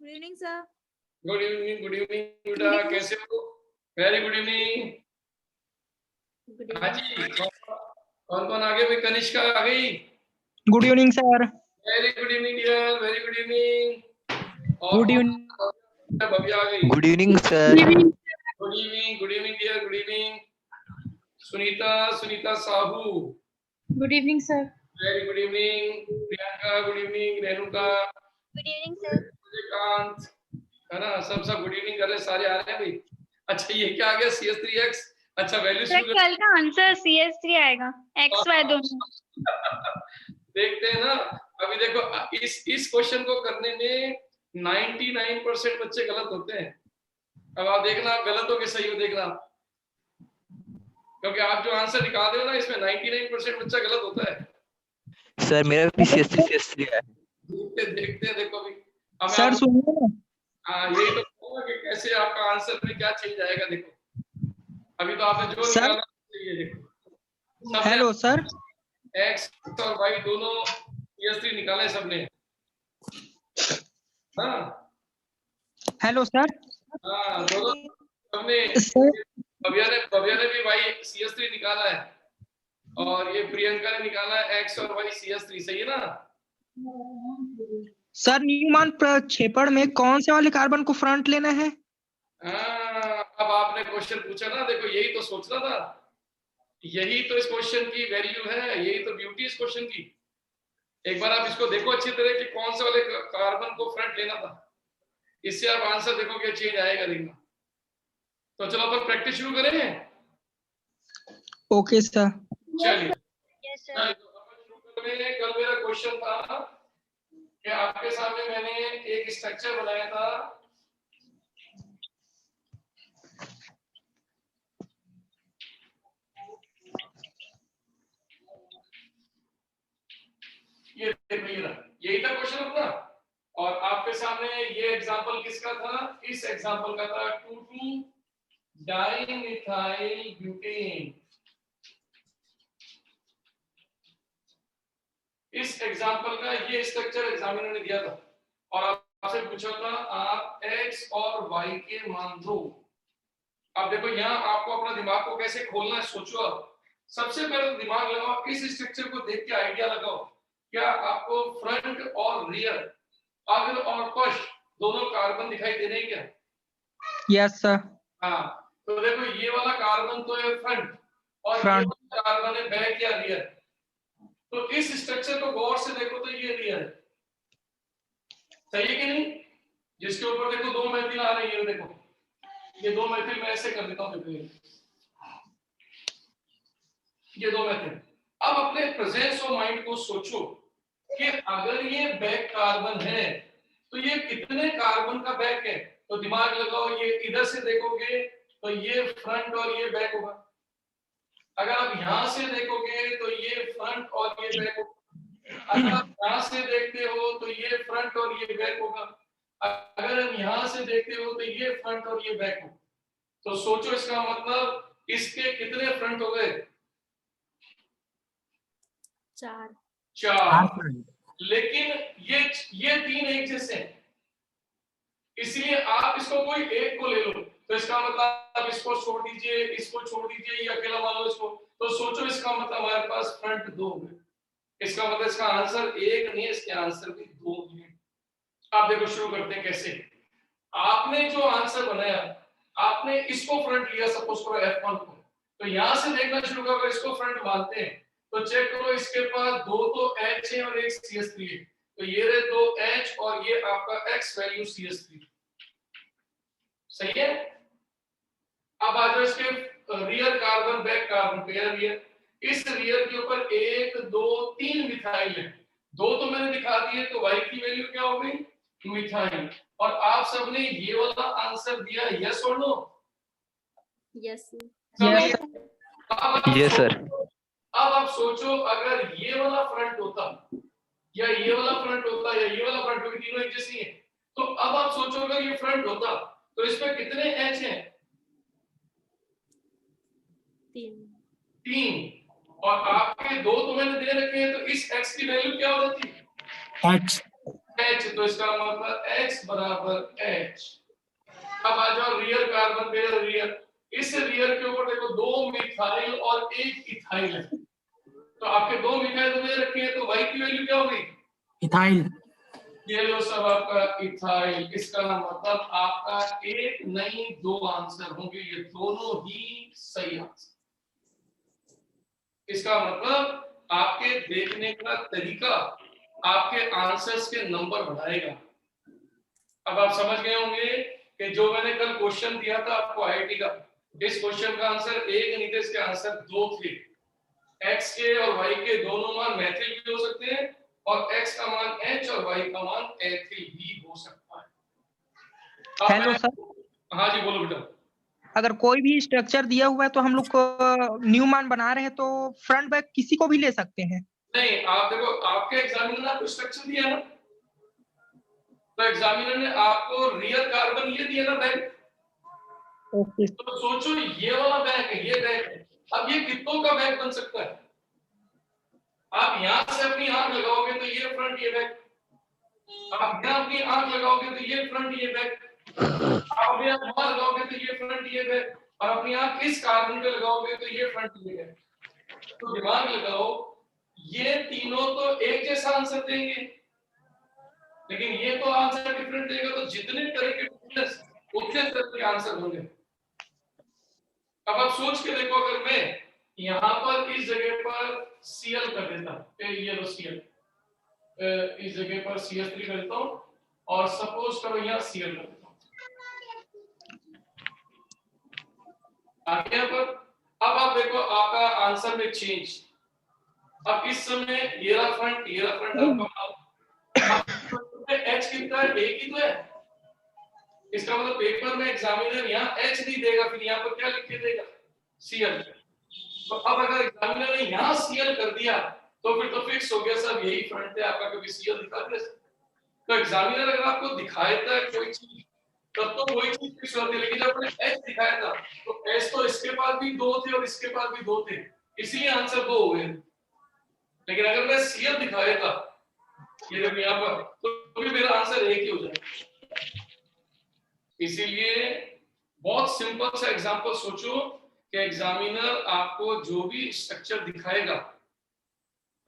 Good evening sir. Good evening बेटा, कैसे हो? Very good evening. हाँ जी, कौन कौन आ गए भाई? कनिष्का आ गई। Good evening sir. Very good evening dear, very good evening. और गुड इवनिंग। भव्या आ गई। Good evening sir. Good evening dear, good evening. Sunita Sahu. Good evening sir. Very good evening. Priyanka good evening. Renuka good evening sir. Suryakant, है ना? सब good evening कर रहे, सारे आ रहे हैं भाई। अच्छा, ये क्या आ गया? CS3X। अच्छा, वैल्यू सर कल का आंसर CS3 आएगा, XY दोनों। देखते हैं ना। अभी देखो, इस क्वेश्चन को करने में 99% बच्चे गलत होते हैं। अब आप देखना, आप गलत हो कि सही हो देखना, क्योंकि आप जो आंसर निकाल रहे हो ना, इसमें 99% बच्चा गलत होता है। सर मेरा भी CS3 है। देखते हैं, देखो अभी। अब सर सुनिए ना। हाँ, यही तो कहूँगा कि कैसे आपका आंसर में क्या चेंज आएगा। देखो, अभी तो आपने जो सर, निकाला ये देखो। Hello sir. X और Y दोनों CS3 निकाले सबने। हाँ हेलो सर। हाँ, दोनों सबने। भव्या ने भी Y CS3 निकाला है, और ये प्रियंका ने निकाला है X और Y CS3। सही है ना? सर न्यूमान प्रक्षेपण में कौन से वाले कार्बन को फ्रंट लेना है? अब आपने क्वेश्चन पूछा ना, देखो यही तो सोचना था, यही तो इस क्वेश्चन की वैल्यू है, यही तो ब्यूटी इस क्वेश्चन की। एक बार आप इसको देखो अच्छी तरह कि कौन से वाले कार्बन को फ्रंट लेना था, इससे आप आंसर देखोगे चेंज आएगा देखना। तो चलो अपन प्रैक्टिस शुरू करें। Okay sir. चलिए, यस सर। कल मेरा क्वेश्चन था कि आपके सामने मैंने एक स्ट्रक्चर बनाया था, ये यही था क्वेश्चन अपना। और आपके सामने ये एग्जांपल किसका था? इस एग्जांपल का था 2,2 डाइमिथाइल ब्यूटेन। इस एग्जांपल का ये स्ट्रक्चर एग्जामिनर ने दिया था, और आपसे पूछा था आप X और Y के मान दो। अब देखो, यहाँ आपको अपना दिमाग को कैसे खोलना है, सोचो। अब सबसे पहले दिमाग लगाओ, इस स्ट्रक्चर को देख के आइडिया लगाओ, क्या आपको फ्रंट और रियर, अग्र और पश्च दोनों कार्बन दिखाई दे रहे हैं क्या? Yes sir. हाँ, तो देखो ये वाला कार्बन तो है फ्रंट, और ये वाला कार्बन है बैक या रियर। तो इस स्ट्रक्चर को गौर से देखो तो ये रियर है, सही है कि नहीं? जिसके ऊपर देखो दो मैथिल आ रही है, देखो ये दो मैथिल मैं ऐसे कर देता हूं, देखो ये दो मैथिल। अब अपने प्रेजेंस ऑफ माइंड को सोचो कि अगर ये बैक कार्बन है तो ये कितने कार्बन का बैक है। तो दिमाग लगाओ, ये इधर से देखोगे तो ये फ्रंट और ये बैक होगा। अगर आप यहां से देखोगे तो ये फ्रंट और ये बैक होगा। अगर आप यहां से देखते हो तो ये फ्रंट और ये बैक होगा। अगर हम यहां से देखते हो तो ये फ्रंट और ये बैक होगा। तो सोचो, इसका मतलब इसके कितने फ्रंट हो गए? 4। लेकिन ये तीन एक जैसे हैं, इसलिए आप इसको कोई एक को ले लो, तो इसका मतलब आप इसको छोड़ दीजिए, इसको छोड़ दीजिए, ये अकेला मान लो इसको। तो सोचो, इसका मतलब हमारे पास फ्रंट 2 हो गए। इसका मतलब इसका आंसर 1 नहीं है, इसके आंसर भी 2 है। आप देखो, शुरू करते हैं कैसे। आपने जो आंसर बनाया, आपने इसको फ्रंट लिया, सपोज करो F1 को, तो यहां से देखना शुरू करो, अगर इसको फ्रंट मानते हैं तो चेक करो, इसके पास 2 तो H है और 1 CS3 है। तो ये रहे 2 H और ये आपका X वैल्यू CS3। सही है? अब आ जाओ इसके रियर कार्बन बैक कार्बन पे। रियर, इस रियर के ऊपर 1 2 3 मिथाइल है। 2 तो मैंने दिखा दिए, तो Y की वैल्यू क्या हो गई? मिथाइल। और आप सबने ये वाला आंसर दिया, यस और नो? Yes yes sir. अब आप सोचो, अगर ये वाला फ्रंट होता या ये वाला फ्रंट होता या ये वाला फ्रंट होता, तीनों एक जैसी है, तो अब आप सोचो अगर ये फ्रंट होता तो इसमें कितने H हैं? 3। और आपके 2 तो मैंने दे रखे हैं, तो इस X की वैल्यू क्या हो जाती? X। H, तो इसका मतलब X बराबर H। अब आ जाओ रियर कार्बन पे, रियर, इस रियर के ऊपर देखो 2 मिथाइल और 1 इथाइल है, तो आपके 2 मिथाइल तो दे रखे हैं, तो Y की वैल्यू क्या होगी? इथाइल। ये लो सब आपका इथाइल। इसका मतलब आपका 1 नहीं 2 आंसर होंगे, ये दोनों ही सही आंसर। इसका मतलब आपके देखने का तरीका आपके आंसर्स के नंबर बढ़ाएगा। अब आप समझ गए होंगे कि जो मैंने कल क्वेश्चन दिया था आपको आईआईटी का, इस क्वेश्चन का आंसर 1 नहीं था, इसके आंसर 2 थे। x के और y के दोनों मान मैथिल भी हो सकते हैं, और x का मान h और y का मान एथिल भी हो सकता है। हेलो सर, हाँ जी बोलो बेटा। अगर कोई भी स्ट्रक्चर दिया हुआ है तो हम लोग को न्यू मान बना रहे हैं तो फ्रंट बैक किसी को भी ले सकते हैं? नहीं, आप देखो आपके एग्जामिनर ने आपको स्ट्रक्चर दिया ना, तो एग्जामिनर ने आपको रियर कार्बन ये दिया ना बैक, ओके। तो सोचो ये वाला बैक है, ये बैक है, अब ये कितनों का बैक बन सकता है? आप यहां से अपनी आंख लगाओगे तो ये फ्रंट ये बैक, आप यहां अपनी आंख लगाओगे तो ये फ्रंट ये बैक, आप अपनी आंख वहां लगाओगे तो ये फ्रंट ये बैक, और अपनी आंख इस कार्बन पे लगाओगे तो ये फ्रंट ये बैक। तो दिमाग लगाओ, ये तीनों तो एक जैसा आंसर देंगे, लेकिन ये तो आंसर डिफरेंट देगा, तो जितने तरह के डिफरेंस उतने तरह के आंसर होंगे। अब आप सोच के देखो, अगर मैं यहां पर इस जगह पर Cl कर देता, ये लो Cl, इस जगह पर CH3 कर देता हूं, और सपोज करो यहाँ Cl कर देता हूं, आगे यहाँ पर। अब आप देखो आपका आंसर में चेंज, अब इस समय ये रहा फ्रंट आपका H कितना है? एक ही तो है। इसका मतलब पेपर में एग्जामिनर यहाँ H नहीं देगा, फिर यहाँ पर क्या लिख के देगा? Cl। तो अब अगर एग्जामिनर ने यहाँ Cl कर दिया तो फिर तो फिक्स हो गया सब, यही फ्रंट है आपका, क्योंकि Cl दिखा दिया। तो एग्जामिनर अगर आपको दिखाता है कोई चीज तब तो वही चीज फिक्स होती है, लेकिन जब आपने H दिखाया था तो H तो इसके पास भी 2 थे और इसके पास भी 2 थे, इसलिए आंसर 2 हो गए। लेकिन अगर मैं Cl दिखाया था ये देखो यहाँ पर, तो भी मेरा आंसर एक ही हो जाएगा। इसीलिए बहुत सिंपल सा एग्जांपल सोचो कि एग्जामिनर आपको जो भी स्ट्रक्चर दिखाएगा,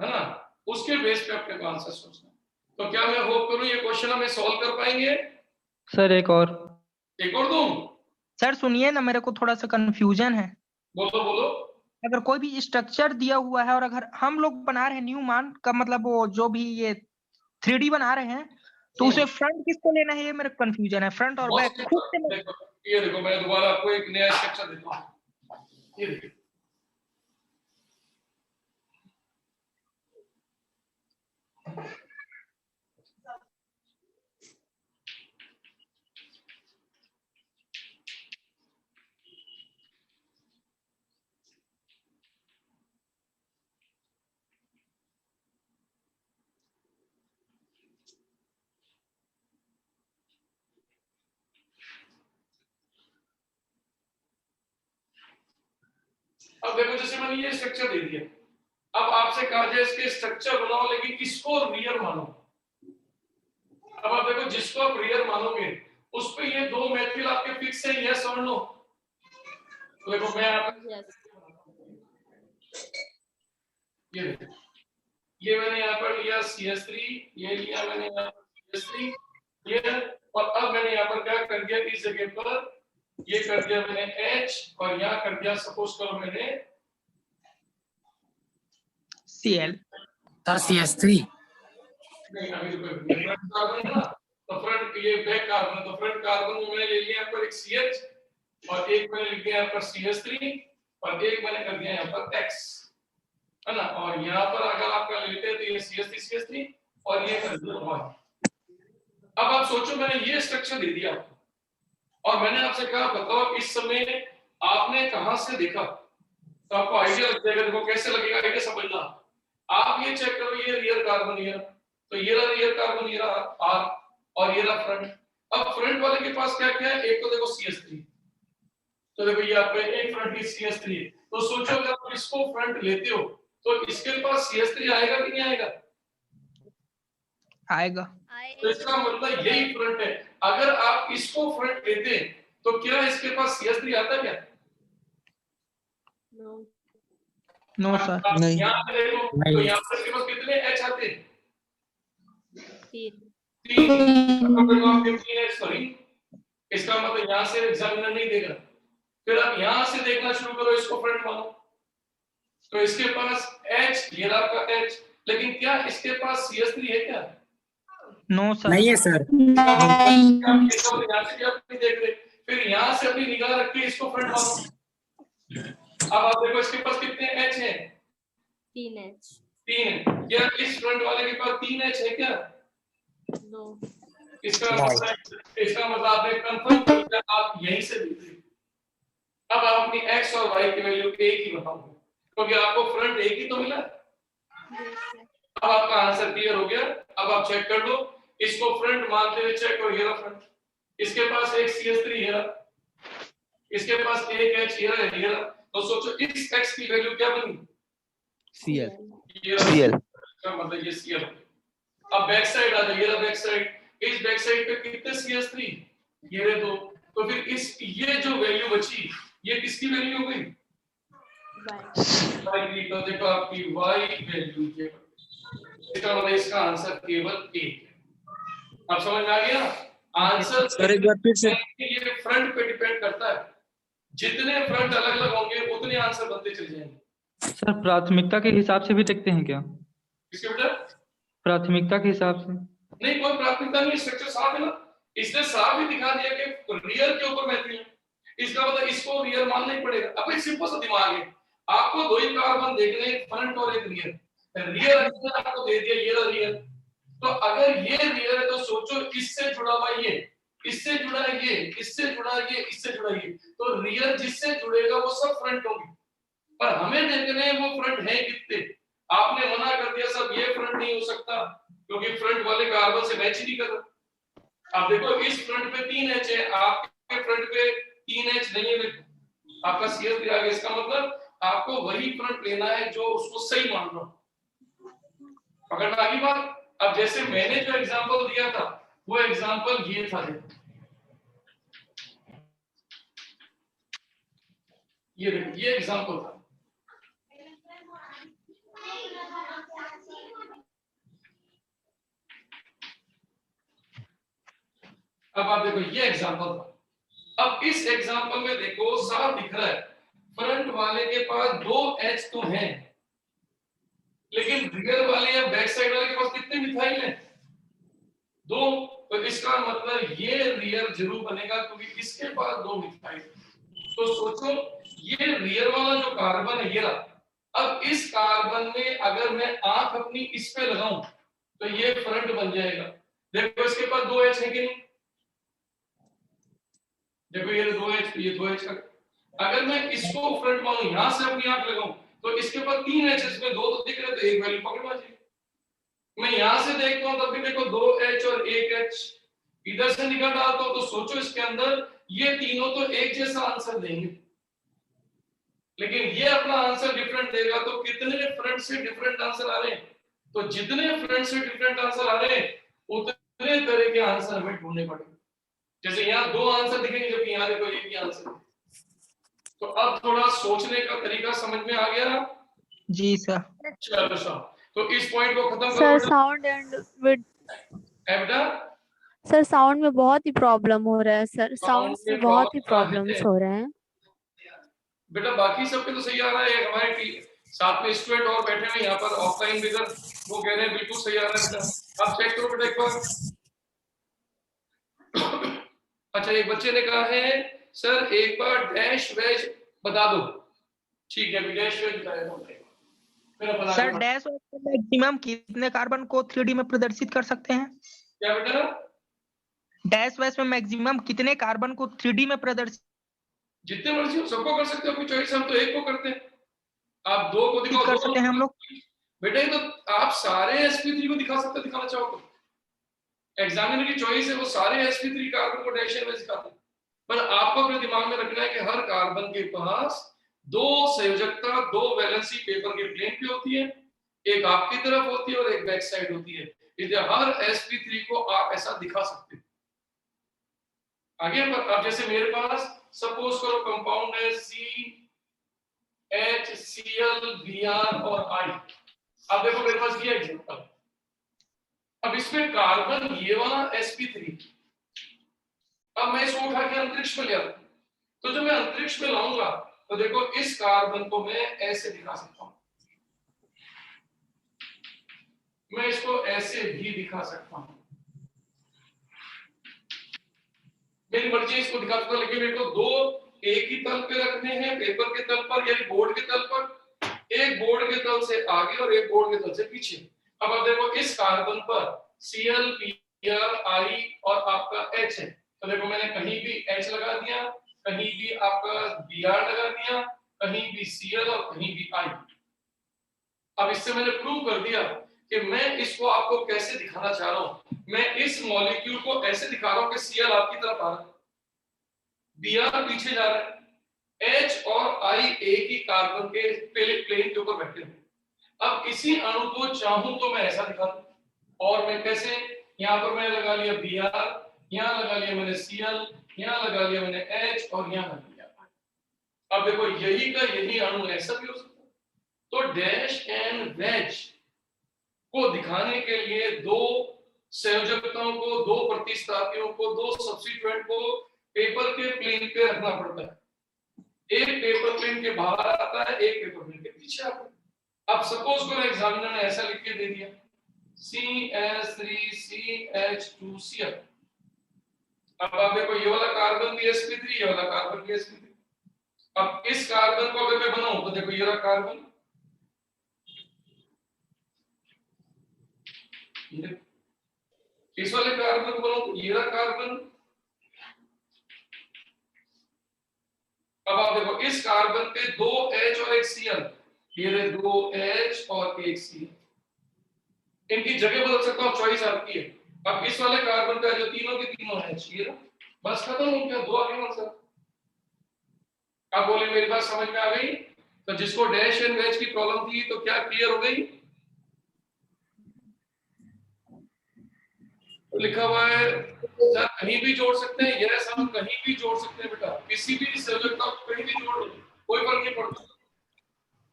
है ना, उसके बेस पे अपने को आंसर सोचना। तो क्या मैं होप करूं ये क्वेश्चन हमें सॉल्व कर पाएंगे? सर एक और दूं? सर सुनिए ना, मेरे को थोड़ा सा कंफ्यूजन है। बोलो बोलो। अगर कोई भी स्ट्रक्चर दिया हुआ है और अगर हम लोग बना रहे हैं न्यू मान का, मतलब वो जो भी ये 3D बना रहे हैं, तो उसे फ्रंट किसको लेना है, ये मेरा कंफ्यूजन है। फ्रंट और बैक खुद से देखो, ये देखो मैं दोबारा आपको एक नया स्ट्रक्चर देता हूं, ये देखिए। अब देखो जैसे मैंने ये स्ट्रक्चर दे दिया, अब आपसे कहा जाए इसके स्ट्रक्चर बनाओ, लेकिन किसको रियर मानो। अब आप देखो जिसको आप रियर मानोगे उस पे ये 2 मैथिल आपके फिक्स है, यस और नो। तो देखो मैं ये मैंने यहाँ पर लिया CH3, ये लिया मैंने यहाँ पर CH3, ये, और अब मैंने यहाँ पर क्या कर दिया, इस जगह पर ये कर दिया मैंने H, और यहाँ कर दिया सपोज करो मैंने Cl। Sir CH3। नहीं, अभी फ्रंट कार्बन है ना, तो फ्रंट ये बैक कार्बन, तो फ्रंट कार्बन में मैंने ले लिया यहाँ पर एक CH, और एक मैंने लिख दिया यहाँ पर CH3, और एक मैंने कर दिया यहाँ पर X, है ना, और यहाँ पर अगर आपका लेते हैं तो ये CH3 और ये कर दिया Y। अब आप सोचो मैंने ये स्ट्रक्चर दे दिया आपको, और मैंने आपसे कहा बताओ इस समय आपने कहां से देखा, तो आपको आइडिया लग जाएगा। देखो कैसे लगेगा आइडिया समझना। आप ये चेक करो, ये रियर कार्बन ये, तो ये रहा रियर कार्बन, ये रहा R, और ये रहा फ्रंट। अब फ्रंट वाले के पास क्या क्या है, एक तो देखो CH3, तो देखो ये आपका एक फ्रंट की CH3 है, तो सोचो अगर आप इसको फ्रंट लेते हो तो इसके पास CH3 आएगा कि नहीं आएगा? आएगा। तो इसका मतलब यही फ्रंट है। अगर आप इसको फ्रंट लेते तो क्या इसके पास CH3 आता क्या? No no sir. आप नहीं। यहाँ पे देखो तो नहीं। यहाँ पर इसके पास कितने H आते हैं? 3 3 सॉरी, इसका मतलब यहाँ से एग्जामिनर नहीं देगा। फिर आप यहाँ से देखना शुरू करो, इसको फ्रंट मानो। तो इसके पास H, ये आपका H, लेकिन क्या इसके पास CH3 है क्या? No sir. नहीं है सर। यहाँ से भी आप नहीं देख रहे, फिर यहाँ से अपनी निगाह रख के इसको फ्रंट मानो। अब आप देखो इसके पास कितने H हैं? 3H 3। क्या इस फ्रंट वाले के पास 3H है क्या? नो इसका मतलब आपने कंफर्म कर लिया, आप यहीं से देख रहे। अब आप अपनी x और y की वैल्यू एक ही बताओ, क्योंकि आपको फ्रंट एक ही तो मिला। अब आपका आंसर क्लियर हो गया। अब आप चेक कर लो, इसको फ्रंट मानते हुए चेक करो, ये रहा फ्रंट। इसके पास एक CH3 है, इसके पास एक H है, तो सोचो इस x की वैल्यू क्या बनी? CL ये CL इसका मतलब ये CL। अब बैक साइड आ जाए, ये रहा बैक साइड। इस बैक साइड पे कितने CH3? ये रहे 2। तो फिर इस ये जो वैल्यू बची, ये किसकी वैल्यू हो गई? y की। तो देखो आपकी y वैल्यू ये, इसका मतलब इसका आंसर केवल 1 है। अब समझ में आ गया आंसर? सर एक बार फिर से। ये फ्रंट पे डिपेंड करता है, जितने फ्रंट अलग अलग होंगे उतने आंसर बनते चले जाएंगे। सर प्राथमिकता के हिसाब से भी देखते हैं क्या? किसके बेटा? प्राथमिकता के हिसाब से? नहीं, कोई प्राथमिकता नहीं, स्ट्रक्चर साफ है ना। इसने साफ ही दिखा दिया कि रियर के ऊपर महत्व है, इसका मतलब इसको रियर मानना ही पड़ेगा। अब एक सिंपल सा दिमाग है, आपको 2 ही कार्बन देखने, एक फ्रंट और एक रियर। रियर आपको दे दिया, ये रहा रियर। तो अगर ये रियर है तो सोचो इससे जुड़ा हुआ ये, इससे जुड़ा ये, इससे जुड़ा ये, इससे जुड़ा ये, तो रियर जिससे जुड़ेगा वो सब फ्रंट होंगे। पर हमें देखने हैं वो फ्रंट है कितने। आपने मना कर दिया सब ये फ्रंट नहीं हो सकता, क्योंकि फ्रंट वाले कार्बन से मैच ही नहीं कर रहा। आप देखो इस फ्रंट पे 3H है, आपके फ्रंट पे 3H नहीं है, देखो आपका CH3 आ गया। इसका मतलब आपको वही फ्रंट लेना है जो उसको सही मान लो। पकड़ में आ गई बात? अब जैसे मैंने जो एग्जांपल दिया था वो एग्जांपल ये था, ये देखो ये एग्जांपल था। अब आप देखो ये एग्जांपल था। अब इस एग्जांपल में देखो साफ दिख रहा है फ्रंट वाले के पास 2H तो हैं, लेकिन रियर वाले या बैक साइड वाले के पास कितने मिथाइल हैं? 2। तो इसका मतलब ये रियर जरूर बनेगा, क्योंकि इसके पास 2 मिथाइल। तो सोचो ये रियर वाला जो कार्बन है ये रहा। अब इस कार्बन में अगर मैं आंख अपनी इस पे लगाऊं तो ये फ्रंट बन जाएगा। देखो इसके पास 2H है कि नहीं? देखो ये 2H, ये 2H। अगर मैं इसको फ्रंट मानूं, यहां से अपनी आंख लगाऊं, तो इसके पास 3H, इसमें 2 तो दिख रहे, तो एक वैल्यू पकड़ लीजिए। मैं यहां से देखता हूं तब भी देखो 2H और 1H, इधर से निकाल डालता हूं तो सोचो इसके अंदर ये तीनों तो एक जैसा आंसर देंगे, लेकिन ये अपना आंसर डिफरेंट देगा। तो कितने फ्रंट से डिफरेंट आंसर आ रहे हैं? तो जितने फ्रंट से डिफरेंट आंसर आ रहे हैं उतने तरह के आंसर हमें ढूंढने पड़ेंगे। जैसे यहाँ 2 आंसर दिखेंगे, जबकि यहाँ देखो एक ही आंसर। तो अब थोड़ा सोचने का तरीका समझ में आ गया? जी सर। चलो सर, तो इस पॉइंट को खत्म सर करो साउंड एंड विद बेटा। सर साउंड में बहुत ही प्रॉब्लम हो रहा है सर, साउंड से में बहुत ही प्रॉब्लम प्रॉब्लम्स है। हो रहे हैं। बेटा बाकी सबके तो सही आ रहा है, हमारे साथ में स्टूडेंट और बैठे हुए यहाँ पर ऑफलाइन भी, वो कह रहे हैं बिल्कुल सही आ रहा है बेटा। आप चेक करो बेटा एक बार। अच्छा, एक बच्चे ने कहा है सर एक बार डैश वेज बता दो। ठीक है, डैश वेज बताया सर डैश मैक्सिमम कितने कार्बन को 3D में प्रदर्शित कर सकते हैं? क्या बेटा? डैश वैश में मैक्सिमम कितने कार्बन को 3D में प्रदर्शित? जितने मर्जी हो सबको कर सकते हो, अपनी चॉइस। हम तो एक को करते हैं, आप 2 को दिखाओ, कर सकते हैं हम लोग। बेटा तो आप सारे sp3 को दिखा सकते हो, दिखाना चाहो तो। एग्जामिनर की चॉइस है, वो सारे sp3 कार्बन को डैश में दिखाते हैं। पर आपको अपने दिमाग में रखना है कि हर कार्बन के पास 2 संयोजकता, 2 वैलेंसी पेपर के प्लेन पे होती है, एक आपकी तरफ होती है और एक बैक साइड होती है। हर sp3 को आप ऐसा दिखा सकते हो। आगे अब जैसे मेरे पास सपोज करो कंपाउंड है CHCl Br और I। अब देखो मेरे पास ये एग्जांपल, अब इसमें कार्बन ये वाला sp3, अब मैं इसको उठा के अंतरिक्ष में ले आता हूं, तो जब मैं अंतरिक्ष में लाऊंगा तो देखो इस कार्बन को मैं ऐसे दिखा सकता हूं, मैं इसको ऐसे भी दिखा सकता हूं, मेरी मर्जी इसको दिखा सकता हूं, लेकिन मेरे को दो एक ही तल पे रखने हैं, पेपर के तल पर यानी बोर्ड के तल पर, एक बोर्ड के तल से आगे और एक बोर्ड के तल से पीछे। अब आप देखो इस कार्बन पर Cl Br I और आपका H है, तो देखो मैंने कहीं भी H लगा दिया, कहीं भी आपका Br लगा दिया, कहीं भी Cl और कहीं भी I। अब इससे मैंने प्रूव कर दिया कि मैं इसको आपको कैसे दिखाना चाह रहा हूं। मैं इस मॉलिक्यूल को ऐसे दिखा रहा हूं कि Cl आपकी तरफ आ रहा है, Br पीछे जा रहा है, H और I एक ही कार्बन के प्लेन के ऊपर बैठे हैं। अब इसी अणु को चाहूं तो मैं ऐसा दिखा दूं, और मैं कैसे, यहां पर मैंने लगा लिया Br, यहां लगा लिया मैंने Cl, यहां लगा लिया मैंने H और यहां लगा लिया I। अब देखो यही का यही अणु ऐसा भी हो सकता है। तो डैश एंड वेज को दिखाने के लिए दो संयोजकताओं को, दो प्रतिस्थापियों को, दो सब्स्टिट्यूएंट को पेपर के प्लेन पे रखना पड़ता है। एक पेपर प्लेन के बाहर आता है, एक पेपर प्लेन के पीछे आता है। अब सपोज करो एग्जामिनर ने ऐसा लिख के दे दिया CH3CH2Cl। अब आप देखो ये वाला कार्बन भी sp3, ये वाला कार्बन भी sp3। अब इस कार्बन को अगर मैं बनाऊं तो देखो ये रहा कार्बन, इस वाले कार्बन को बनाऊं तो ये रहा कार्बन। अब आप देखो इस कार्बन पे दो H और एक Cl, ये रहे दो H और एक Cl, इनकी जगह बदल सकता हूं, चॉइस आपकी है। अब इस वाले कार्बन का जो तीनों के तीनों H, ये रहा, बस खत्म हो गया, दो आगे बन सकता। अब बोले मेरी बात समझ में आ गई? तो जिसको डैश एंड वेज की प्रॉब्लम थी तो क्या क्लियर हो गई? तो लिखा हुआ है सर कहीं भी जोड़ सकते हैं, यस हम कहीं भी जोड़ सकते हैं बेटा, किसी भी संयोजकता को कहीं भी जोड़ लो, कोई फर्क नहीं पड़ता।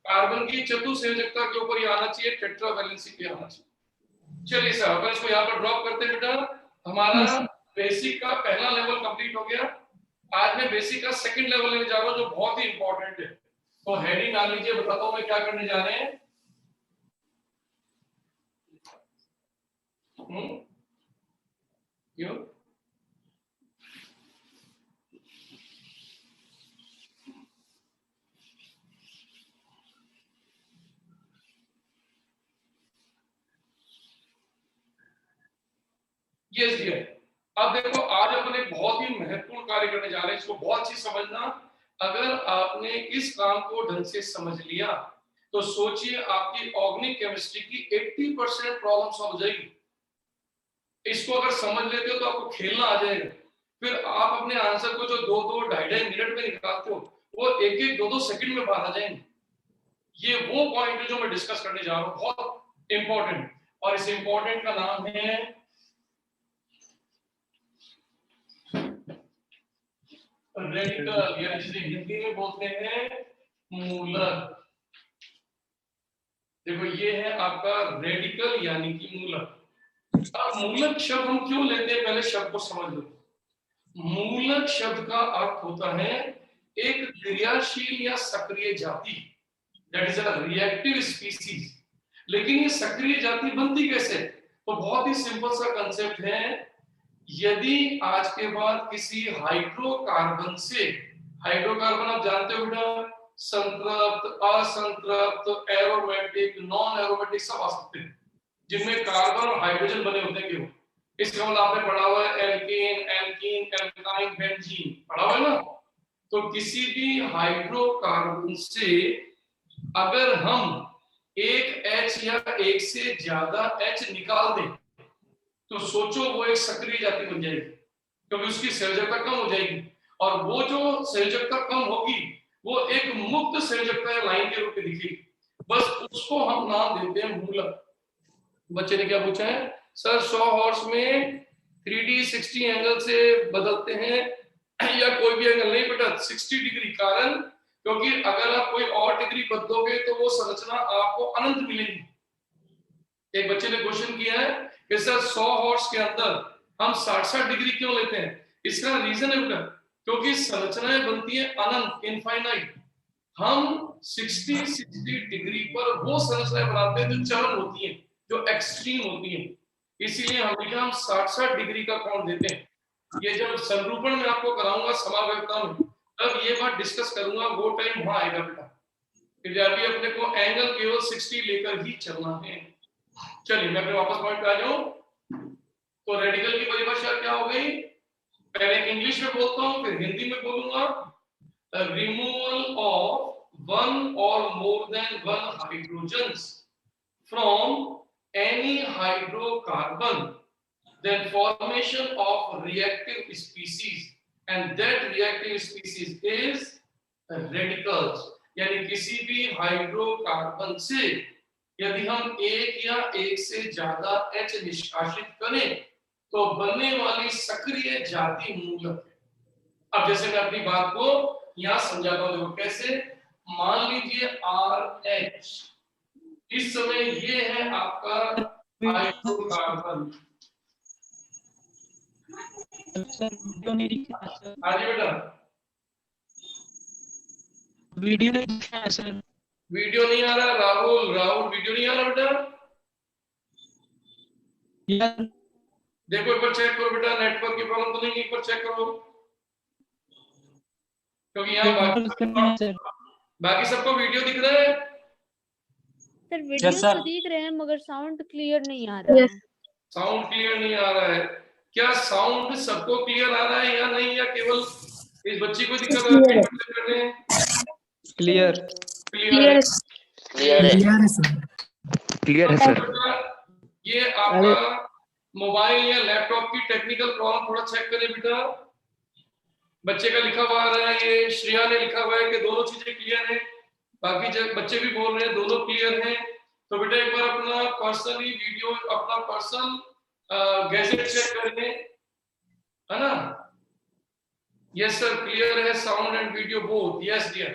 कार्बन की चतुसंयोजकता के ऊपर ये आना चाहिए, टेट्रा वैलेंसी पे आना चाहिए। चलिए सर अपन इसको यहाँ पर ड्रॉप करते हैं बेटा। हमारा बेसिक का पहला लेवल कंप्लीट हो गया। आज मैं बेसिक का सेकंड लेवल लेने जा रहा हूँ जो बहुत ही इंपॉर्टेंट है। तो हेडिंग डाल लीजिए, बताता हूँ मैं क्या करने जा रहे हैं। क्यों? यस डियर, अब देखो आज अपन एक बहुत ही महत्वपूर्ण कार्य करने जा रहे हैं, इसको बहुत अच्छी समझना। अगर आपने इस काम को ढंग से समझ लिया तो सोचिए आपकी ऑर्गेनिक केमिस्ट्री की 80% प्रॉब्लम सॉल्व हो जाएगी। इसको अगर समझ लेते हो तो आपको खेलना आ जाएगा। फिर आप अपने आंसर को जो 2-2, 2.5 मिनट में निकालते हो वो 1-1, 2-2 सेकंड में बाहर आ जाएंगे। ये वो पॉइंट है जो मैं डिस्कस करने जा रहा हूँ, बहुत इंपॉर्टेंट। और इस इंपॉर्टेंट का नाम है रेडिकल, या जिसे हिंदी में बोलते हैं मूलक। देखो ये है आपका रेडिकल यानी कि मूलक। अब मूलक शब्द हम क्यों लेते हैं, पहले शब्द को समझ लो। मूलक शब्द का अर्थ होता है एक क्रियाशील या सक्रिय जाति, that is a reactive species. लेकिन ये सक्रिय जाति बनती कैसे? तो बहुत ही सिंपल सा कंसेप्ट है। यदि आज के बाद किसी हाइड्रोकार्बन से, हाइड्रोकार्बन आप जानते हो बेटा, संतृप्त, असंतृप्त, एरोमेटिक, नॉन एरोमेटिक सब आ सकते हैं, जिनमें कार्बन और हाइड्रोजन बने होते हैं। क्यों? इसका मतलब आपने पढ़ा हुआ है एल्केन, एल्कीन, एल्काइन, बेंजीन, पढ़ा हुआ है ना। तो किसी भी हाइड्रोकार्बन से अगर हम एक H या एक से ज्यादा H निकाल दें तो सोचो वो एक सक्रिय जाति बन जाएगी, क्योंकि उसकी संयोजकता कम हो जाएगी। और वो जो संयोजकता कम होगी वो एक मुक्त संयोजकता या लाइन के रूप में दिखेगी। बस उसको हम नाम देते हैं मूलक। बच्चे ने क्या पूछा है? सर 100 हॉर्स में 3D 60 एंगल से बदलते हैं या कोई भी एंगल नहीं बेटा, 60 डिग्री। कारण क्योंकि अगर आप कोई और डिग्री बदलोगे तो वो संरचना आपको अनंत मिलेगी। एक बच्चे ने क्वेश्चन किया है कि सर 100 हॉर्स के अंदर हम 60 डिग्री क्यों लेते हैं? इसका रीजन है बेटा, क्योंकि संरचनाएं बनती है अनंत, इनफाइनाइट। हम 60 डिग्री पर वो संरचनाएं बनाते हैं जो चरम होती हैं, जो एक्सट्रीम होती हैं। इसीलिए हमेशा हम 60 डिग्री का कोण देते हैं। ये जब संरूपण में आपको कराऊंगा समावेगता में, तब ये बात डिस्कस करूंगा, वो टाइम वहां आएगा बेटा। विद्यार्थी अपने को एंगल केवल 60 लेकर ही चलना है। चलिए मैं अपने वापस पॉइंट पे आ जाऊं। तो रेडिकल की परिभाषा क्या हो गई? पहले इंग्लिश में बोलता हूं, फिर हिंदी में बोलूंगा। रिमूवल ऑफ वन और more than one hydrogens from any hydrocarbon, then formation of reactive species, and that reactive species is radicals। यानी किसी भी हाइड्रोकार्बन से यदि हम एक या एक से ज्यादा H निष्कासित करें तो बनने वाली सक्रिय जाति मूलक है। अब जैसे मैं अपनी बात को यहां समझाता हूं, देखो कैसे। मान लीजिए RH, इस समय ये है आपका हाइड्रोकार्बन। हाँ जी बेटा, वीडियो नहीं दिख रहा है सर। वीडियो नहीं आ रहा। राहुल वीडियो नहीं आ रहा बेटा। देखो एक बार चेक करो बेटा, नेटवर्क की प्रॉब्लम तो नहीं है, एक बार चेक करो, क्योंकि यहाँ बाकी सबको वीडियो दिख रहा है। Sir video Yes, sir. तो दिख रहे हैं मगर साउंड क्लियर नहीं आ रहा है। साउंड क्लियर नहीं आ रहा है। क्या साउंड सबको क्लियर आ रहा है या नहीं, या केवल इस बच्ची को दिक्कत आ रही है? क्लियर क्लियर क्लियर है सर। ये आपका मोबाइल या लैपटॉप की टेक्निकल प्रॉब्लम थोड़ा चेक करें बेटा। बच्चे का लिखा हुआ आ रहा है, ये श्रेया ने लिखा हुआ है कि दोनों चीजें क्लियर है। बाकी जब बच्चे भी बोल रहे हैं दोनों क्लियर हैं, तो बेटा एक बार अपना पर्सनली वीडियो, अपना पर्सनल गैजेट चेक कर लें, है ना। यस सर, क्लियर है sound and video both. Yes dear,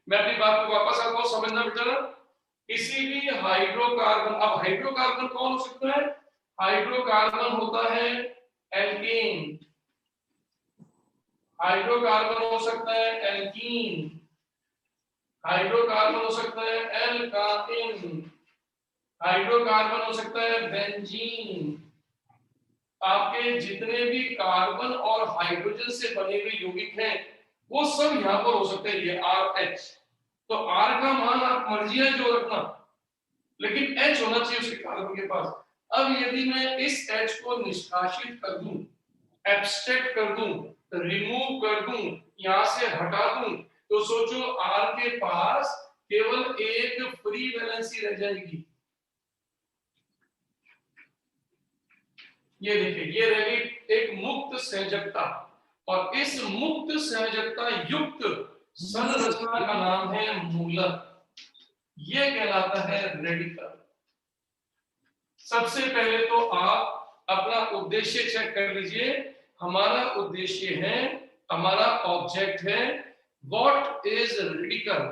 मैं अपनी बात को वापस आता हूं, समझना बेटा ना। किसी भी हाइड्रोकार्बन, अब हाइड्रोकार्बन कौन हो सकता है? हाइड्रोकार्बन होता है एल्केन, हाइड्रोकार्बन हो सकता है एल्कीन, हाइड्रोकार्बन हो सकता है एल्काइन, हाइड्रोकार्बन हो सकता है बेंजीन। आपके जितने भी कार्बन और हाइड्रोजन से बने हुए यौगिक हैं वो सब यहाँ पर हो सकते हैं। ये RH, तो R का मान आप मर्जी है जो रखना, लेकिन H होना चाहिए उसके कार्बन के पास। अब यदि मैं इस H को निष्कासित कर दूं, एब्स्ट्रैक्ट कर दूं, रिमूव कर दूं, यहां से हटा दूं, तो सोचो R के पास केवल एक फ्री वैलेंसी रह जाएगी। ये देखिए, ये रह गई एक मुक्त संयोजकता, और इस मुक्त संयोजकता युक्त संरचना का नाम है मूलक। ये कहलाता है रेडिकल। सबसे पहले तो आप अपना उद्देश्य चेक कर लीजिए। हमारा उद्देश्य है, हमारा ऑब्जेक्ट है, व्हाट इज रेडिकल।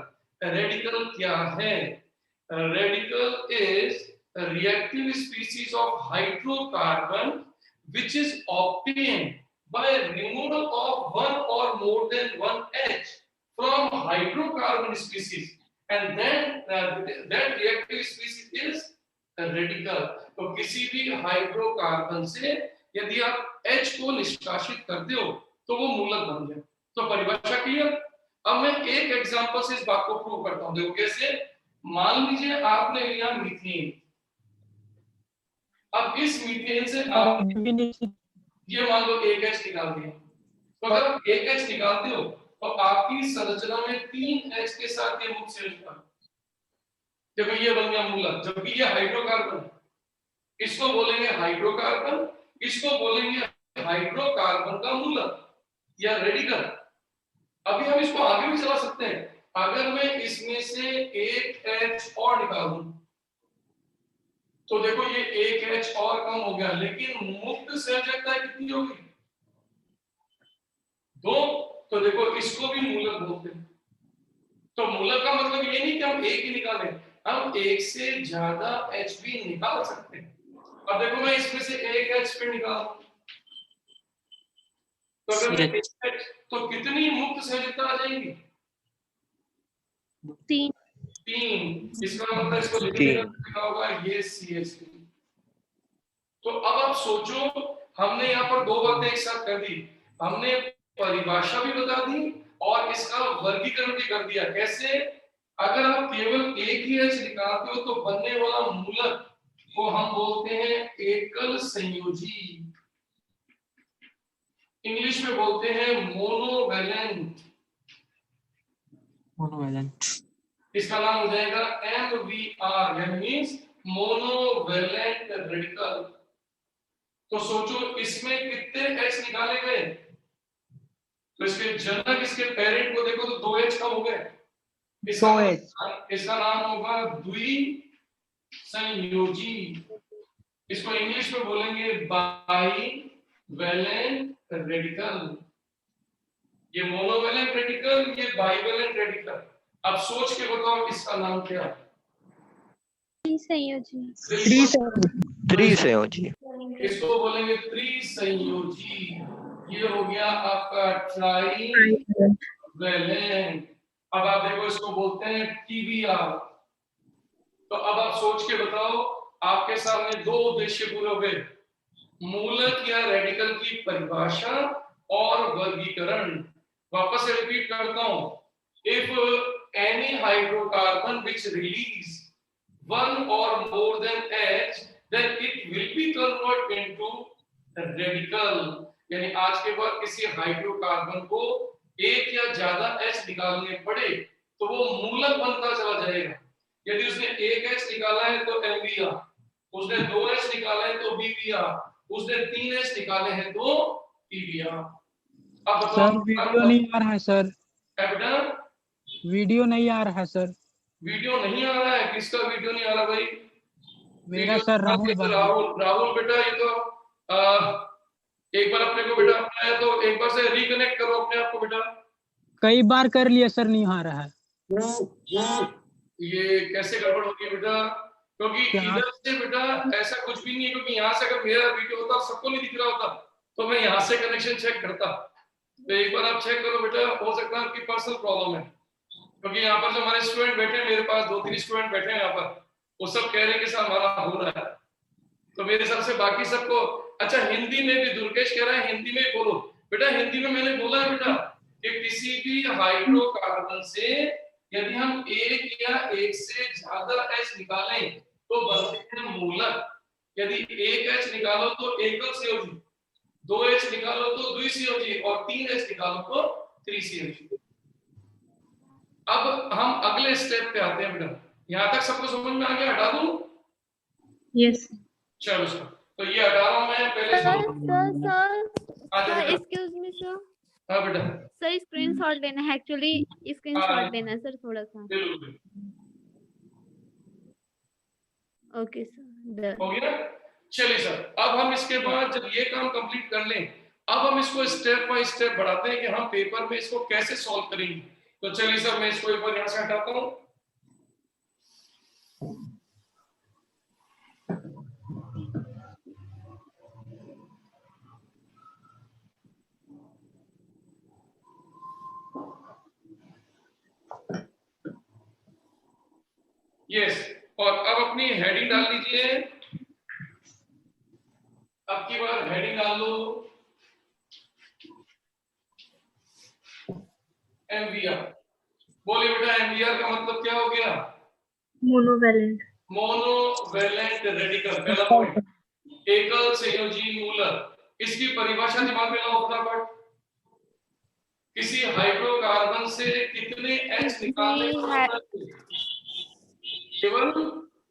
रेडिकल क्या है? Radical is a reactive species of hydrocarbon which is obtained by removal of one or more than one H from hydrocarbon species, and then that reactive species is a radical। तो किसी भी hydrocarbon से यदि आप H को निष्कासित करते हो तो वो मूलक बन गया। तो परिभाषा क्लियर। अब मैं एक एग्जांपल से इस बात को प्रूव करता हूं। देखो कैसे। मान लीजिए आपने लिया मीथेन। अब इस मीथेन से आप ये मान लो एक H निकाल दिया, तो अगर आप एक H निकालते हो तो आपकी संरचना में 3 H के साथ ये मुक्त संयोजन, देखो ये बन गया मूलक, जबकि ये हाइड्रोकार्बन है। इसको बोलेंगे हाइड्रोकार्बन, इसको बोलेंगे हाइड्रोकार्बन का मूलक या रेडिकल। अभी हम इसको आगे भी चला सकते हैं। अगर मैं इसमें से एक H और निकाल दूं तो देखो ये एक H और कम हो गया, लेकिन मुक्त संयोजकता कितनी होगी? 2। तो देखो इसको भी मूलक बोलते हैं। तो मूलक का मतलब ये नहीं कि हम एक ही निकालें, हम एक से ज्यादा H भी निकाल सकते हैं। अब देखो मैं इसमें से एक H पे निकालूं, तो अगर मैं एक H, तो कितनी मुक्त संयोजकता आ जाएगी? 3। इसका मतलब इसको लिखने का तरीका होगा ये CH3। तो अब आप सोचो, हमने यहाँ पर दो बातें एक साथ कर दी, हमने परिभाषा भी बता दी और इसका वर्गीकरण भी कर दिया। कैसे? अगर आप केवल एक ही H निकालते हो तो बनने वाला मूलक को हम बोलते हैं एकल संयोजी, इंग्लिश में बोलते हैं मोनोवैलेंट। इसका नाम हो जाएगा MVR, यानी मींस मोनोवैलेंट रेडिकल। तो सोचो इसमें कितने H निकाले गए? तो इसके जनक, इसके पेरेंट को देखो तो 2H का हो गया। इसका नाम होगा द्विसंयोजी। इसको इंग्लिश में बोलेंगे बाईवैलेंट रेडिकल। ये मोनोवैलेंट रेडिकल, ये बाईवैलेंट रेडिकल। अब सोच के बताओ इसका नाम क्या है? त्रिसंयोजी। इसको बोलेंगे त्रिसंयोजी। ये हो गया आपका ट्राईवैलेंट। अब आप देखो इसको बोलते हैं TBR। तो अब आप सोच के बताओ, आपके सामने दो उद्देश्य पूरे हो गए, मूलक या रेडिकल की परिभाषा और वर्गीकरण। वापस से रिपीट करता हूं, if any hydrocarbon which release one or more than H, then it will be converted into radical। यानी आज के बाद किसी हाइड्रोकार्बन को एक या ज्यादा H निकालने पड़े तो वो मूलक बनता चला जाएगा। यदि उसने एक H निकाला है तो MVR, उसने 2H निकाला है तो BVR, उसने 3H निकाले हैं तो PBR। अब सर वीडियो नहीं आ रहा है सर। बेटा वीडियो नहीं आ रहा है सर। वीडियो नहीं आ रहा है? किसका वीडियो नहीं आ रहा भाई? मेरा सर राहुल बेटा, ये तो एक बार अपने को बेटा अपना है तो एक बार से रिकनेक्ट करो अपने आप को बेटा। कई बार कर लिया सर, नहीं आ रहा है। ये कैसे गड़बड़ होगी बेटा? क्योंकि इधर से बेटा ऐसा कुछ भी नहीं है, क्योंकि यहाँ से अगर मेरा वीडियो होता सबको नहीं दिख रहा होता तो मैं यहाँ से कनेक्शन चेक करता। तो एक बार आप चेक करो बेटा, हो सकता है आपकी पर्सनल प्रॉब्लम है। क्योंकि यहाँ पर जो हमारे स्टूडेंट बैठे हैं, मेरे पास 2-3 स्टूडेंट बैठे हैं यहाँ पर, वो सब कह रहे हैं कि सर हमारा हो रहा है। तो मेरे हिसाब से बाकी सबको अच्छा हिंदी में भी दुर्गेश कह रहा है हिंदी में बोलो बेटा। हिंदी में मैंने बोला है बेटा कि किसी भी हाइड्रोकार्बन से यदि हम एक या एक से ज्यादा H निकालें तो बनते हैं मूलक। यदि एक H निकालो तो एकल संयोजी, 2H निकालो तो द्विसंयोजी और 3H निकालो तो त्रिसंयोजी। अब हम अगले स्टेप पे आते हैं बेटा। यहाँ तक सबको समझ में आ गया? हटा दूं? यस। चलो सर, तो ये हटा रहा हूं मैं पहले। Sir excuse me sir. हाँ बेटा। सर स्क्रीनशॉट लेना है, एक्चुअली स्क्रीनशॉट लेना है सर थोड़ा सा। ओके सर, हो गया। चलिए सर, अब हम इसके बाद जब ये काम कंप्लीट कर लें, अब हम इसको स्टेप बाय स्टेप बढ़ाते हैं कि हम पेपर में इसको कैसे सॉल्व करेंगे। तो चलिए सर, मैं इसको एक बार यहाँ से हटाता हूँ। यस, और अब अपनी हेडिंग डाल लीजिए। अब की बार हेडिंग डाल लो MVR। बोले बेटा MVR का मतलब क्या हो गया? Monovalent radical. पहला पॉइंट, एकल संयोजी मूलक। इसकी परिभाषा दिमाग में लाओ फटाफट। किसी हाइड्रोकार्बन से कितने H निकालने केवल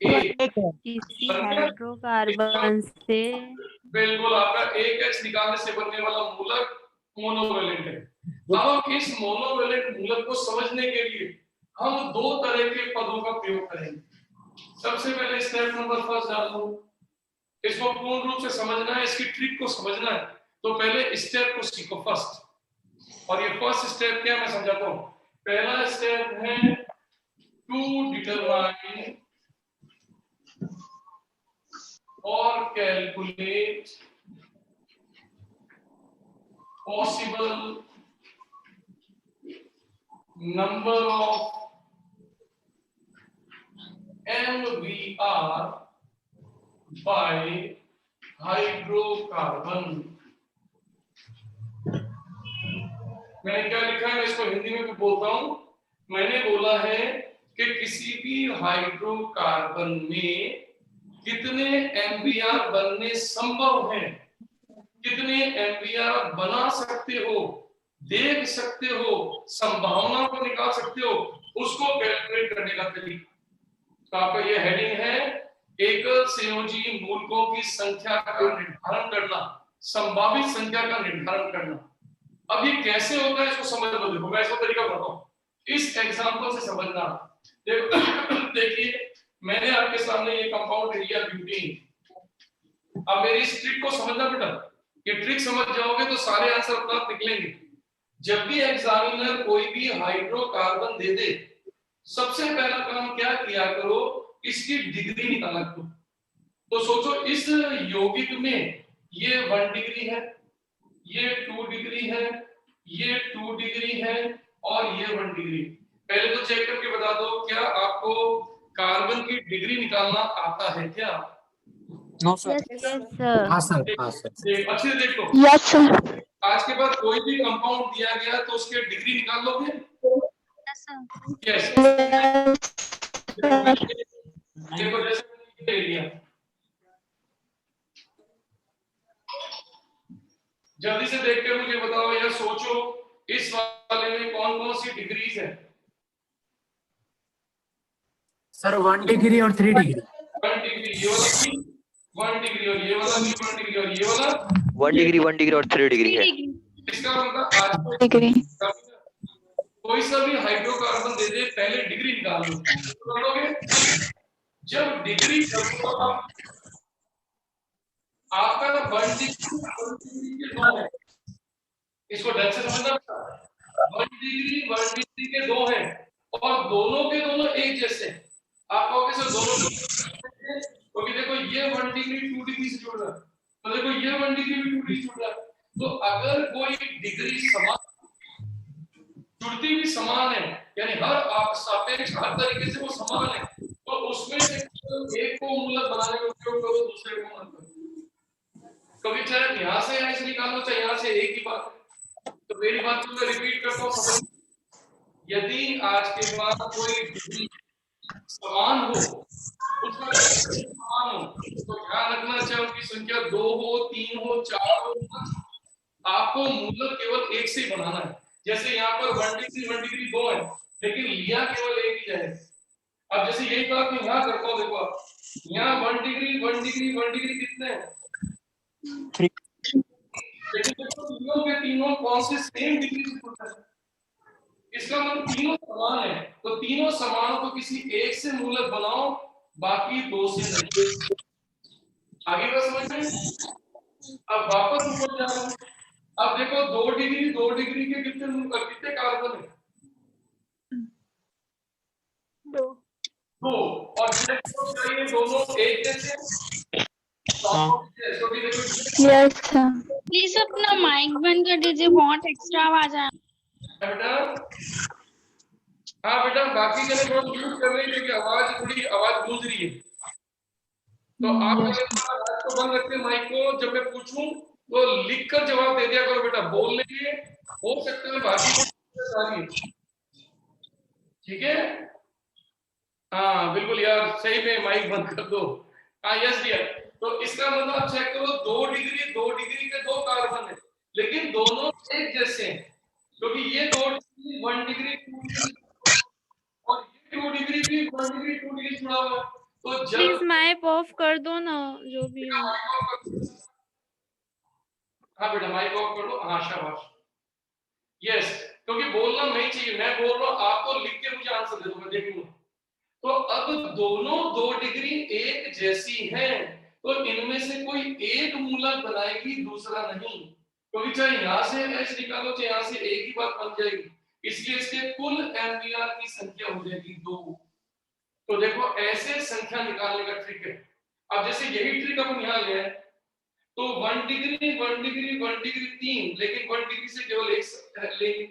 एक। किसी हाइड्रोकार्बन से बिल्कुल, आपका एक H निकालने से बनने वाला मूलक मोनोवैलेंट है। अब हम इस मोनोवैलेंट मूलक को समझने के लिए हम दो तरह के पदों का प्रयोग करेंगे। सबसे पहले स्टेप नंबर फर्स्ट डाल दो, इसको पूर्ण रूप से समझना है, इसकी ट्रिक को समझना है, तो पहले स्टेप को सीखो फर्स्ट। और ये फर्स्ट स्टेप क्या मैं समझाता हूं। पहला स्टेप है टू डिटरमाइन और calculate possible number of MVR by hydrocarbon. मैंने क्या लिखा है, मैं इसको हिंदी में भी बोलता हूं। मैंने बोला है कि किसी भी हाइड्रोकार्बन में कितने MVR बनने संभव है, कितने MVR बना सकते हो, देख सकते हो, संभावना को निकाल सकते हो, उसको कैलकुलेट करने का तरीका। तो आपका ये हेडिंग है, एकल संयोजी मूलकों की संख्या का निर्धारण करना, संभावित संख्या का निर्धारण करना। अब ये कैसे होता है इसको समझ लो। देखो मैं इसको तरीका बताता हूं, इस एग्जांपल से समझना। देखिए मैंने आपके सामने ये कंपाउंड लिया ब्यूटीन। अब मेरी इस ट्रिक को समझना बेटा, ये ट्रिक समझ जाओगे तो सारे आंसर अपने आप निकलेंगे। जब भी एग्जामिनर कोई भी हाइड्रोकार्बन दे दे, सबसे पहला काम क्या किया करो, इसकी डिग्री निकाला करो। तो सोचो इस यौगिक में ये 1 डिग्री है, ये 2 डिग्री है, ये 2 डिग्री है और ये 1 डिग्री। पहले तो चेक करके बता दो, क्या आपको कार्बन की डिग्री निकालना आता है क्या? No sir. Yes sir. हाँ सर, हाँ सर। अच्छे से देख लो। Yes sir. आज के बाद कोई भी कंपाउंड दिया गया तो उसके डिग्री निकाल लोगे? यस। देखो जैसे ले लिया, जल्दी से देख के मुझे बताओ या सोचो इस वाले में कौन कौन सी डिग्रीज है? सर 1 डिग्री और 3 डिग्री। 1 डिग्री, ये वाला भी 1 डिग्री और ये वाला भी 1 डिग्री और ये वाला 1 डिग्री और 3 डिग्री है। इसका मतलब आज डिग्री कोई सा भी हाइड्रोकार्बन दे दे, पहले डिग्री निकाल लो। तो करोगे जब डिग्री आपका 1 डिग्री के 2 है, इसको ढंग से समझना। 1 डिग्री के 2 है और दोनों के दोनों एक जैसे। आप कहोगे सर दोनों, क्योंकि देखो ये 1 डिग्री 2 डिग्री से जुड़ रहा है, तो देखो ये 1 डिग्री भी 2 डिग्री जुड़ रहा है। तो अगर कोई डिग्री समान, जुड़ती भी समान है, यानी हर सापेक्ष हर तरीके से वो समान है, तो उसमें से एक को मूलक बनाने में उपयोग करो, दूसरे को मत करो। कभी चाहे यहाँ से यहाँ से निकालो, चाहे यहाँ से, एक ही बात है। तो मेरी बात को मैं रिपीट करता हूँ। यदि आज के बाद कोई डिग्री समान हो, उसका समान हो, तो ध्यान रखना चाहे उसकी संख्या 2 हो, 3 हो, 4 हो, आपको मूलक केवल एक से ही बनाना है। जैसे यहाँ पर 1 डिग्री 2 है, लेकिन लिया केवल एक ही है। अब जैसे यही बात मैं यहाँ करता हूँ, देखो आप यहाँ 1 डिग्री कितने हैं? 3। लेकिन देखो तीनों के तीनों कौन से सेम डिग्री से जुड़ते हैं? इसका मतलब तीनों समान है, तो तीनों समानों को किसी एक से मूलक बनाओ, बाकी 2 से नहीं। आगे बात समझ में? अब वापस ऊपर जा रहे हैं। अब देखो 2 डिग्री के कितने कार्बन है? 2। और चाहिए दोनों एक जैसे। Yes sir. प्लीज अपना माइक बंद कर दीजिए, बहुत एक्स्ट्रा आवाज आ बेटा, हाँ बेटा, बाकी जगह थोड़ा म्यूट कर रही है क्योंकि आवाज गूंज रही है। तो आप आवाज को बंद रखते माइक को, जब मैं पूछूं तो लिखकर जवाब दे दिया करो बेटा। बोल लेंगे हो सकते हैं बाकी, ठीक है? हाँ बिल्कुल यार, सही में माइक बंद कर दो। हाँ यस डियर। तो इसका मतलब आप चेक करो, 2 डिग्री के 2 कार्बन है, लेकिन दोनों एक जैसे हैं, क्योंकि ये 2 डिग्री 1 डिग्री 2 डिग्री और ये 2 डिग्री भी 1 डिग्री 2 डिग्री जुड़ा हुआ है। तो जब प्लीज माइक ऑफ कर दो ना, जो भी हो। हाँ बेटा माइक ऑफ कर दो। हाँ शाबाश, यस, क्योंकि बोलना नहीं चाहिए। मैं बोल रहा हूँ, आप तो लिख के मुझे आंसर दे दो, मैं देखूंगा। तो अब दोनों 2 डिग्री एक जैसी हैं, तो इनमें से कोई एक मूलक बनाएगी, दूसरा नहीं, क्योंकि चाहे यहां से h निकालो चाहे यहां से एक ही बात बन जाएगी, इसलिए इसके कुल एमवीआर की संख्या हो जाएगी 2। तो देखो ऐसे संख्या निकालने का ट्रिक है। अब जैसे यही ट्रिक अपन यहाँ ले आए, तो 1 डिग्री 1 डिग्री 1 डिग्री 3, लेकिन 1 डिग्री से केवल एक लेंगे,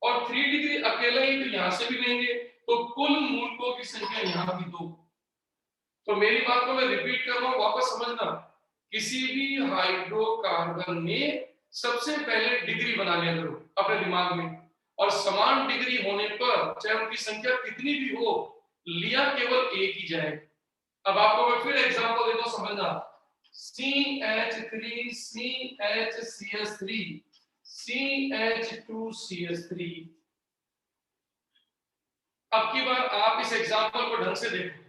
और 3 डिग्री अकेला ही तो यहाँ से भी लेंगे, तो कुल मूलकों की संख्या यहाँ भी 2। तो मेरी बात को मैं रिपीट कर रहा हूँ, वापस समझना। किसी भी हाइड्रोकार्बन में सबसे पहले डिग्री बना लिया करो अपने दिमाग में, और समान डिग्री होने पर चाहे उनकी संख्या कितनी भी हो, लिया केवल एक ही जाए। अब आपको मैं फिर एग्जांपल देता हूं, समझना। CH3 CHCS3 CH2CS3। अब की बार आप इस एग्जांपल को ढंग से देखो,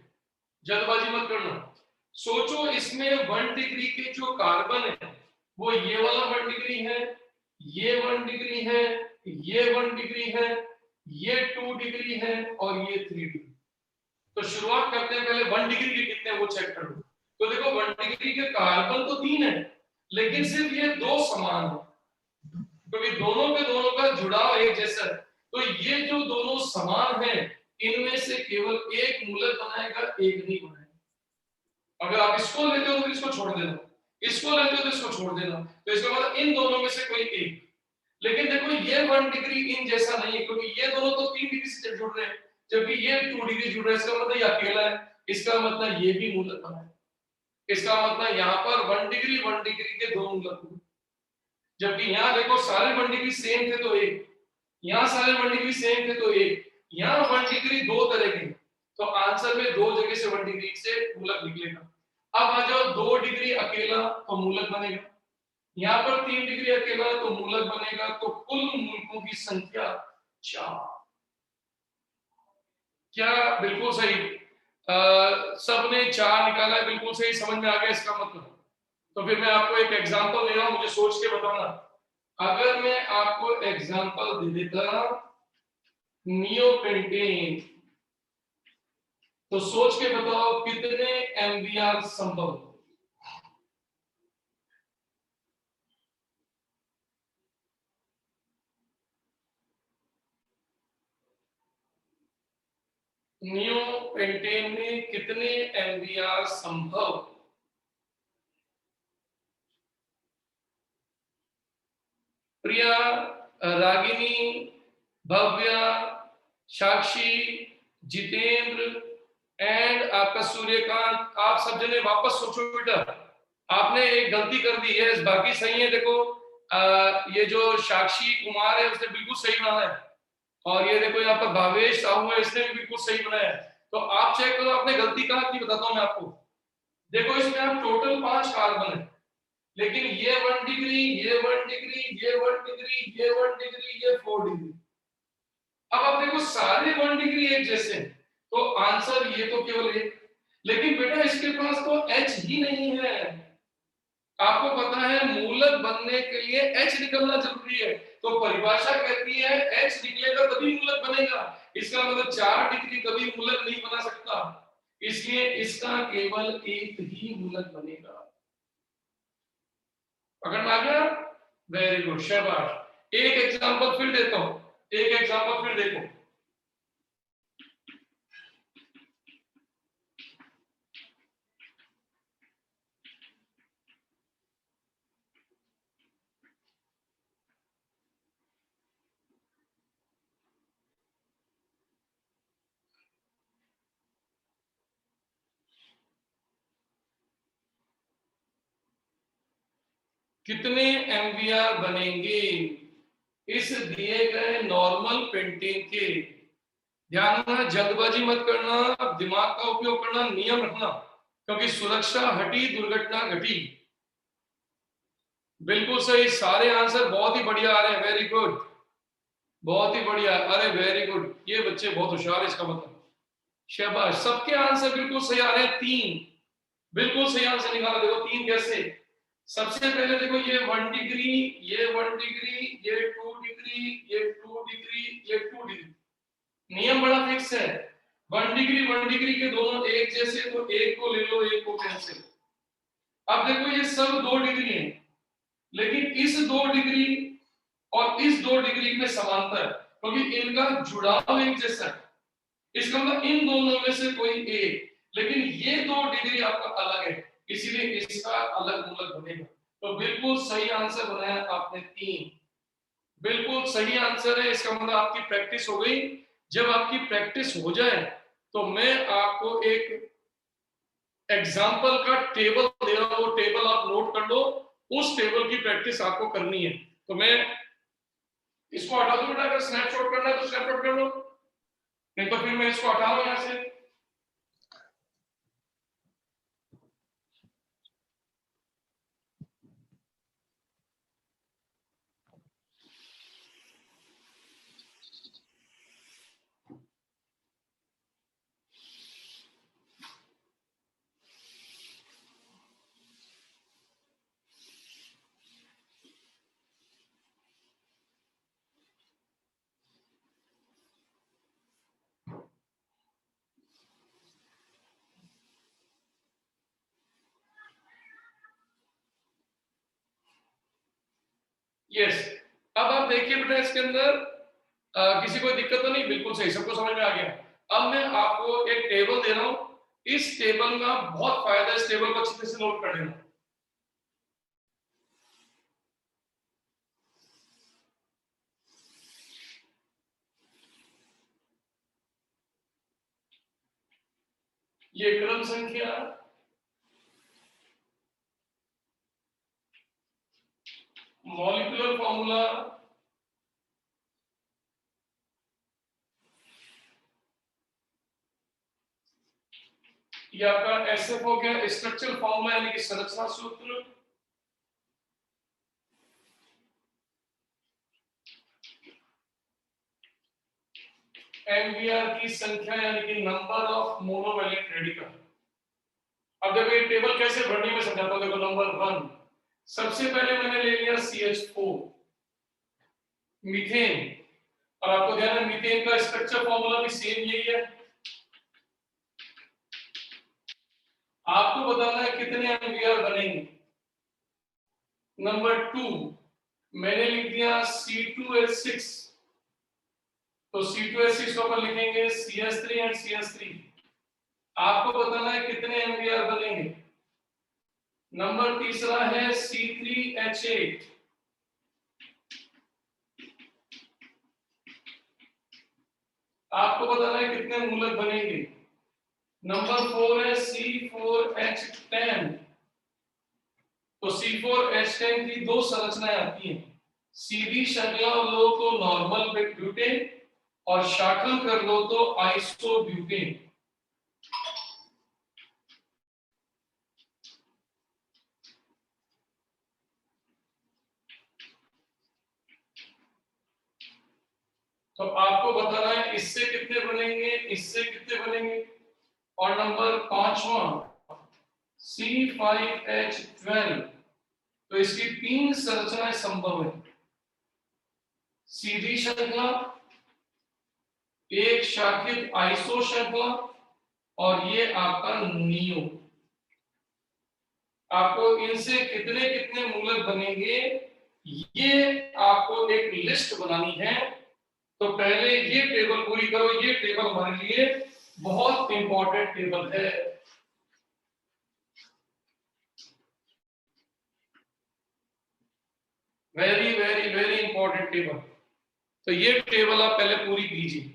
जल्दबाजी मत करना। सोचो इसमें 1 डिग्री के जो कार्बन है वो ये वाला 1 डिग्री है, ये 1 डिग्री है, ये 1 डिग्री है, ये 2 डिग्री है और ये 3 डिग्री। तो शुरुआत करते हैं, पहले 1 डिग्री के कितने वो चेक कर लो। तो देखो 1 डिग्री के कार्बन तो 3 है, लेकिन सिर्फ ये 2 समान है, क्योंकि दोनों पे दोनों का जुड़ाव एक जैसा है। तो ये जो दोनों समान है, इनमें से केवल एक मूलक बनाएगा, एक नहीं बनाएगा। अगर आप इसको लेते हो तो इसको छोड़ देना, इसको लेते हो तो इसको छोड़ देना, तो इसका मतलब इन दोनों में से कोई एक। लेकिन देखो ये 1 डिग्री इन जैसा नहीं है, क्योंकि ये दोनों तो 3 डिग्री से जुड़ रहे हैं, जबकि ये 2 डिग्री जुड़ रहा है। इसका मतलब ये अकेला है, इसका मतलब ये भी मूलक बना है। इसका मतलब यहाँ पर 1 डिग्री के 2 मूलक हुए, जबकि यहाँ देखो सारे 1 डिग्री सेम थे तो एक, यहाँ सारे 1 डिग्री सेम थे तो एक, यहाँ 1 डिग्री 2 तरह के, तो आंसर में 2 जगह से 1 डिग्री से मूलक निकलेगा। अब आ जाओ 2 डिग्री अकेला तो मूलक बनेगा, यहाँ पर 3 डिग्री अकेला तो मूलक बनेगा, तो कुल मूलकों की संख्या 4। क्या बिल्कुल सही? सबने 4 निकाला है, बिल्कुल सही, समझ में आ गया इसका मतलब। तो फिर मैं आपको एक एग्जांपल दे रहा हूं, मुझे सोच के बताना। अगर मैं आपको एग्जांपल दे देता नियोपेंटेन, तो सोच के बताओ कितने एमवीआर संभव? नियोपेंटेन में कितने एमवीआर संभव? प्रिया, रागिनी, भव्या, साक्षी, जितेंद्र एंड आपका सूर्यकांत, आप सब जने वापस सोचो बेटा। आपने एक गलती कर दी है, बाकी सही है। देखो ये जो साक्षी कुमार है उसने बिल्कुल सही बनाया है, और ये देखो यहाँ पर भावेश साहू है, इसने भी बिल्कुल सही बनाया है। तो आप चेक करो आपने गलती कहाँ की, बताता हूँ मैं आपको। देखो इसमें आप टोटल 5 कार्बन है, लेकिन ये 1 डिग्री, ये 1 डिग्री, ये 1 डिग्री, ये 1 डिग्री, ये 4 डिग्री। अब आप देखो सारे 1 डिग्री एक जैसे हैं, तो आंसर ये तो केवल एक। लेकिन बेटा इसके पास तो H ही नहीं है। आपको पता है मूलक बनने के लिए H निकलना जरूरी है, तो परिभाषा कहती है H निकलेगा तभी मूलक बनेगा। इसका मतलब 4 डिग्री कभी मूलक नहीं बना सकता, इसलिए इसका केवल एक ही मूलक बनेगा। पकड़ में आ गया? वेरी गुड, शाबाश। एक एग्जांपल फिर देता हूं, एक एग्जांपल फिर देखो। कितने एमवीआर बनेंगे इस दिए गए नॉर्मल पेंटेन के? ध्यान रखना, जल्दबाजी मत करना, दिमाग का उपयोग करना, नियम रखना, क्योंकि सुरक्षा हटी दुर्घटना घटी। बिल्कुल सही, सारे आंसर बहुत ही बढ़िया आ रहे हैं। वेरी गुड, बहुत ही बढ़िया, अरे वेरी गुड, ये बच्चे बहुत होशियार है, इसका मतलब शाबाश। सबके आंसर बिल्कुल सही आ रहे हैं। 3 बिल्कुल सही आंसर निकाला। देखो 3 कैसे? सबसे पहले देखो ये 1 डिग्री, ये 1 डिग्री, ये 2 डिग्री, ये 2 डिग्री, ये 2 डिग्री। नियम बड़ा फिक्स है, 1 डिग्री डिग्री 1 डिग्री के दोनों एक जैसे, तो एक को ले लो, एक को कैंसिल। अब देखो ये सब 2 डिग्री है, लेकिन इस 2 डिग्री और इस 2 डिग्री में समानता है, क्योंकि इनका जुड़ाव एक जैसा है। इसका मतलब इन दोनों में से कोई एक, लेकिन ये 2 डिग्री आपका अलग है, इसीलिए इसका अलग मूलक बनेगा। तो बिल्कुल सही आंसर बनाया आपने 3, बिल्कुल सही आंसर है। इसका मतलब आपकी प्रैक्टिस हो गई। जब आपकी प्रैक्टिस हो जाए तो मैं आपको एक एग्जाम्पल का टेबल दे रहा हूं, वो टेबल आप नोट कर लो, उस टेबल की प्रैक्टिस आपको करनी है। तो मैं इसको हटा दूं बेटा, अगर स्नैपशॉट करना है तो स्नैपशॉट कर लो, नहीं तो फिर मैं इसको हटा रहा हूं यहां से। यस, अब आप देखिए बेटा, इसके अंदर किसी को दिक्कत तो नहीं, बिल्कुल सही, सबको समझ में आ गया। अब मैं आपको एक टेबल दे रहा हूं, इस टेबल का बहुत फायदा, इस टेबल को अच्छी तरह से नोट कर लेना। ये क्रम संख्या, मॉलिक्यूलर फॉर्मूला, ये आपका एसएफ हो गया, स्ट्रक्चरल फॉर्मूला यानी कि संरचना सूत्र, एमवीआर की संख्या यानी कि नंबर ऑफ मोनोवैलेंट रेडिकल। अब देखो ये टेबल कैसे भरने में समझाता हूं। देखो नंबर 1, सबसे पहले मैंने ले लिया CH4 मीथेन, और आपको ध्यान है मीथेन का स्ट्रक्चर फॉर्मूला भी सेम यही है। आपको बताना है कितने एमवीआर बनेंगे। नंबर 2 मैंने लिख दिया C2H6, तो C2H6 को अपन लिखेंगे CH3 एंड CH3। आपको बताना है कितने एमवीआर बनेंगे। नंबर तीसरा है C3H8, आपको बताना है कितने मूलक बनेंगे। नंबर 4 है C4H10, तो C4H10 की 2 संरचनाएं आती हैं, सीधी श्रृंखला लो तो नॉर्मल ब्यूटेन, और शाखल कर लो तो आइसोब्यूटेन। तो आपको बताना है इससे कितने बनेंगे, इससे कितने बनेंगे। और नंबर 5वां C5H12, तो इसकी 3 संरचनाएं संभव है, सीधी श्रृंखला, एक शाखित आइसो श्रृंखला, और ये आपका नियो। आपको इनसे कितने कितने मूलक बनेंगे ये आपको एक लिस्ट बनानी है। तो पहले ये टेबल पूरी करो, ये टेबल हमारे लिए बहुत इंपॉर्टेंट टेबल है। Very very very important table. तो ये टेबल आप पहले पूरी कीजिए।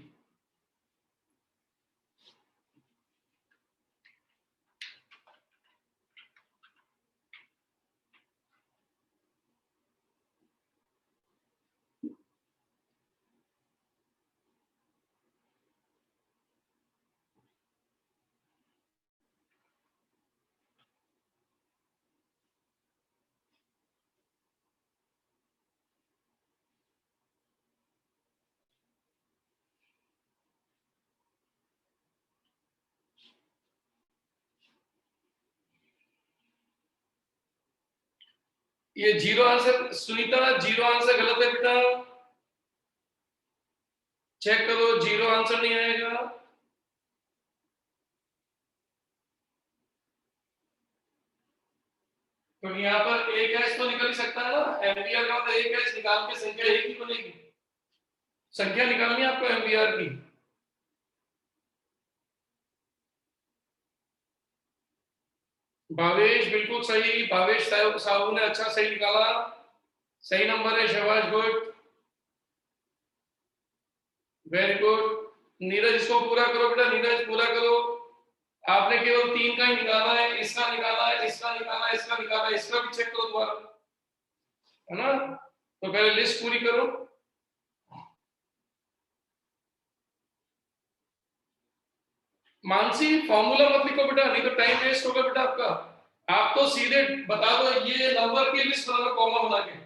ये 0 आंसर, सुनीता 0 आंसर गलत है बेटा, चेक करो, 0 आंसर नहीं आएगा। क्योंकि यहाँ पर एक एच तो निकल ही सकता है ना, एम्पियर का मतलब एक एच निकाल के संख्या एक ही बनेगी, संख्या निकालनी है आपको एम्पियर की। भावेश बिल्कुल सही, भावेश साहू ने अच्छा सही निकाला, सही नंबर है, शाबाश, गुड, वेरी गुड। नीरज इसको पूरा करो बेटा, नीरज पूरा करो। आपने केवल 3 का ही निकाला है, इसका निकाला है, इसका निकाला है, इसका निकाला है, इसका भी चेक करो दोबारा, है ना। तो पहले लिस्ट पूरी करो। मानसी फॉर्मूला मत लिखो बेटा, नहीं तो टाइम वेस्ट होगा बेटा आपका। आप तो सीधे बता दो ये नंबर की लिस्ट बना लो कॉमा बना के।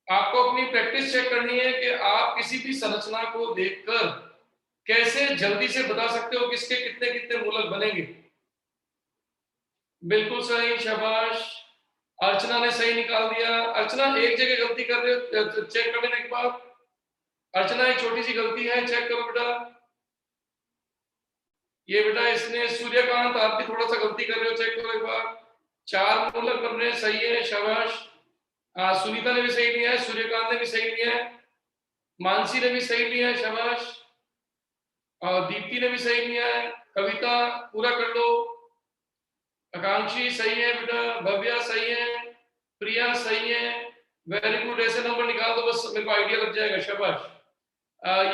आपको अपनी प्रैक्टिस चेक करनी है कि आप किसी भी संरचना को देखकर कैसे जल्दी से बता सकते हो किसके कितने कितने मूलक बनेंगे। बिल्कुल सही, शाबाश। अर्चना ने सही निकाल दिया। अर्चना एक जगह गलती कर रहे हो, चेक कर लेना एक बार। अर्चना एक छोटी सी गलती है, चेक करो बेटा। ये बेटा इसने सूर्यकांत, आप भी थोड़ा सा गलती कर रहे हो, चेक करो एक बार। 4 मूलक बन रहे हैं, सही है, शाबाश। सुनीता ने भी सही लिया है, सूर्यकांत ने भी सही लिया है, मानसी ने भी सही लिया है, शाबाश। दीप्ति ने भी सही लिया है, कविता पूरा कर लो, आकांक्षी सही है बेटा, भव्या सही है, प्रिया सही है, वेरी गुड। ऐसे नंबर निकाल दो बस, मेरे को आइडिया लग जाएगा, शाबाश।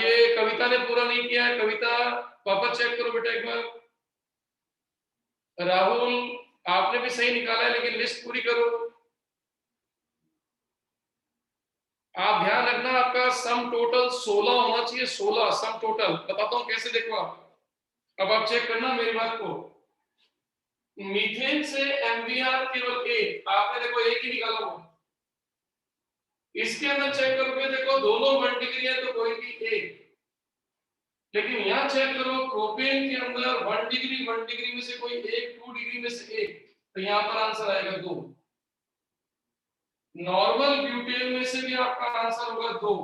ये कविता ने पूरा नहीं किया है, कविता वापस चेक करो बेटा एक बार। राहुल आपने भी सही निकाला है, लेकिन लिस्ट पूरी करो। आप ध्यान रखना, आपका सम टोटल 16 होना चाहिए, 16 सम टोटल। बताता हूं कैसे, देखो आप, अब आप चेक करना मेरी बात को। मीथेन से एमवीआर केवल एक, आपने देखो एक ही निकाला हो। इसके अंदर चेक करोगे, देखो दोनों 1 डिग्री है तो कोई भी एक, लेकिन यहां चेक करो प्रोपेन के अंदर 1 डिग्री में से कोई एक, 2 डिग्री में से एक, तो यहां पर आंसर आएगा 2। नॉर्मल ब्यूटेन में से भी आपका आंसर होगा 2,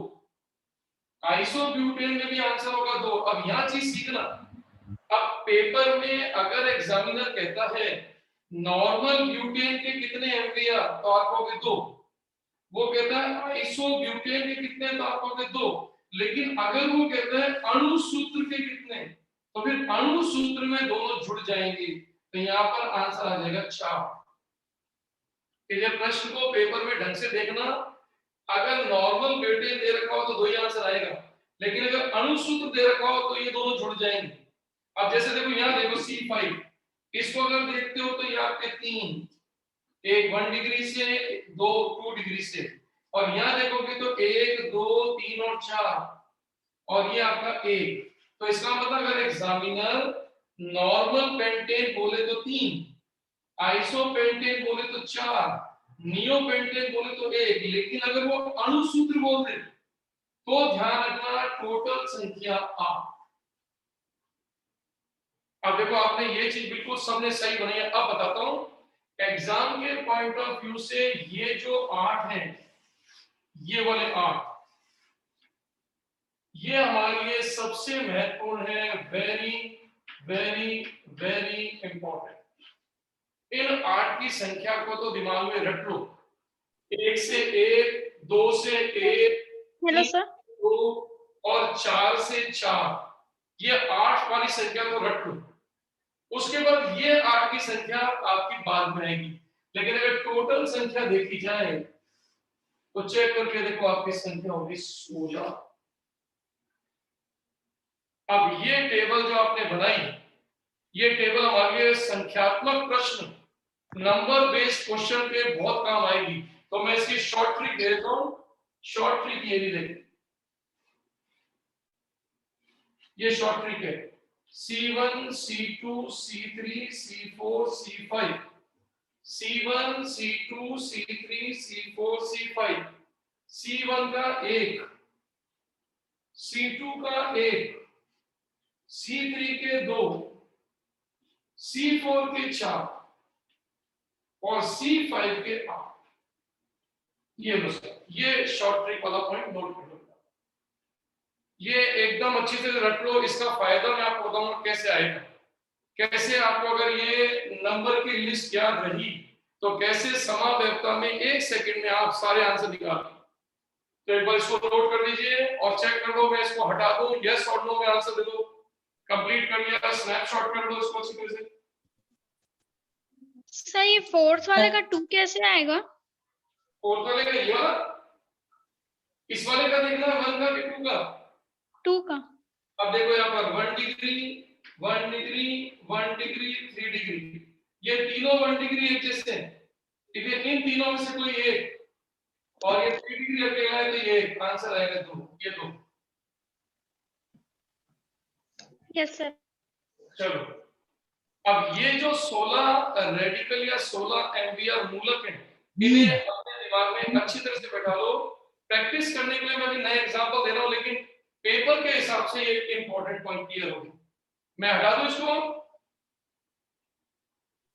आइसोब्यूटेन में भी आंसर होगा 2। अब यहां चीज सीखना, अब पेपर में अगर एग्जामिनर कहता है नॉर्मल ब्यूटेन के कितने एमवीआर, तो आप कहोगे 2। वो कहता है आइसोब्यूटेन के कितने, तो आप कहोगे 2। लेकिन अगर वो कहता है अणु सूत्र के कितने, तो फिर अणु सूत्र में दोनों जुड़ जाएंगे, तो यहां पर आंसर आ जाएगा 4। ये प्रश्न को पेपर में ढंग से देखना, अगर नॉर्मल ब्यूटेन दे रखा हो तो 2 ही आंसर आएगा, लेकिन अगर अणु सूत्र दे रखा हो तो ये दोनों जुड़ जाएंगे। अब जैसे देखो यहाँ देखो C5, इसको अगर देखते हो तो ये आपके 3, एक 1 डिग्री से, 2 डिग्री से, और यहाँ देखोगे तो 1 2 3 और 4, और ये आपका 1। तो इसका मतलब अगर एग्जामिनर नॉर्मल पेंटेन बोले तो 3, आइसोपेंटेन बोले तो 4, नियोपेंटेन बोले तो 1, लेकिन अगर वो अणु सूत्र बोल दे तो ध्यान रखना टोटल संख्या 8। अब देखो आपने ये चीज बिल्कुल सबने सही बनाई है। अब बताता हूं एग्जाम के पॉइंट ऑफ व्यू से, ये जो 8 है, ये वाले 8, ये हमारे लिए सबसे महत्वपूर्ण है, वेरी वेरी वेरी इंपॉर्टेंट। इन 8 की संख्या को तो दिमाग में रख लो, 1 से 1, 2 से 1, हेलो सर, 2 और 4 से 4, ये 8 वाली संख्या को रख लो। उसके बाद ये 8 की संख्या आपकी बाद में आएगी, लेकिन अगर टोटल संख्या देखी जाए तो चेक करके देखो आपकी संख्या होगी 16। अब ये टेबल जो आपने बनाई, ये टेबल हमारे लिए संख्यात्मक प्रश्न, नंबर बेस्ड क्वेश्चन के बहुत काम आएगी। तो मैं इसकी शॉर्ट ट्रिक दे देता हूं। शॉर्ट ट्रिक ये भी देखिए, ये शॉर्ट ट्रिक है। C1 C2 C3 C4 C5, C1 C2 C3 C4 C5, C1 का 1, C2 का 1, C3 के 2, C4 के 4 और C5 के 8। ये ये शॉर्ट ट्रिक वाला पॉइंट नोट कर लो, ये एकदम अच्छी से रख लो। इसका फायदा मैं आपको बताऊंगा कैसे आएगा, कैसे आपको अगर ये नंबर की लिस्ट याद रही तो कैसे समाव्यवता में 1 सेकंड में आप सारे आंसर निकाल लें। तो एक बार इसको नोट कर लीजिए और चेक कर लो, मैं इसको हटा दूं, यस और नो में आंसर दे दो। कंप्लीट कर लिया, स्नैपशॉट कर लो इसको अच्छी तरह से। सर ये फोर्थ वाले का 2 कैसे आएगा? फोर्थ वाले का ये वाला, इस वाले का देखना 1 का कि 2 का? 2 का। अब देखो यहाँ पर 1 डिग्री 1 डिग्री 1 डिग्री 3 डिग्री, ये तीनों 1 डिग्री एक जैसे हैं, ठीक है। इन तीनों में से कोई एक, और ये 3 डिग्री अकेला है तो ये आंसर आएगा 2, ये 2। Yes sir. चलो अब ये जो 16 रेडिकल या 16 एमवीआर मूलक हैं, इन्हें अपने दिमाग में अच्छी तरह से बैठा लो। प्रैक्टिस करने के लिए मैं भी नए एग्जांपल दे रहा हूं, लेकिन पेपर के हिसाब से ये इंपॉर्टेंट पॉइंट क्लियर होगी। मैं हटा दूं इसको?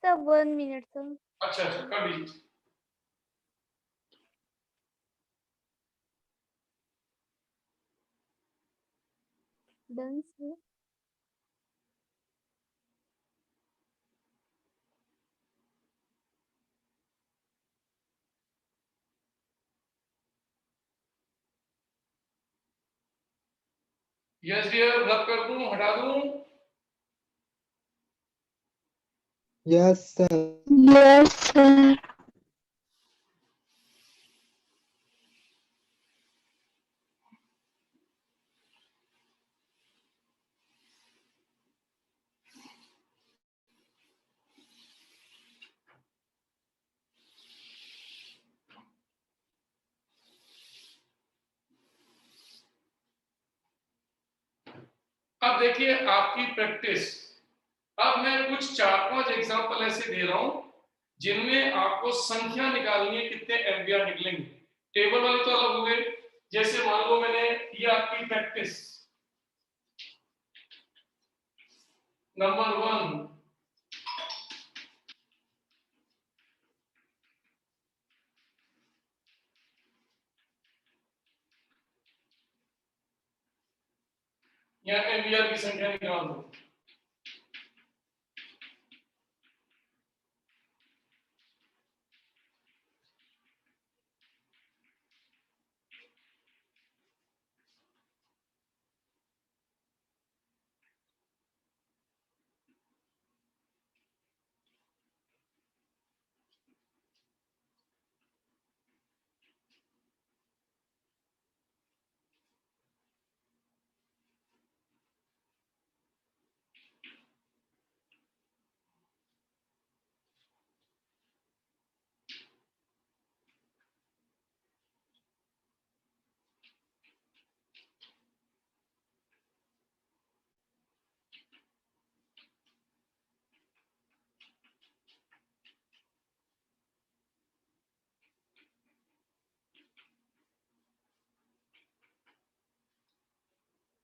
Sir 1 minute sir. अच्छा कर लीजिए। Done sir. यस डियर, रब कर दूं, हटा दूं? Yes, sir. Yes sir. अब देखिए आपकी प्रैक्टिस। अब मैं कुछ 4-5 एग्जांपल ऐसे दे रहा हूं जिनमें आपको संख्या निकालनी है, कितने एमवीआर निकलेंगे। टेबल वाले तो अलग हो गए। जैसे मान लो मैंने ये आपकी प्रैक्टिस नंबर 1, या एमवीआर की संख्या निकाल दो।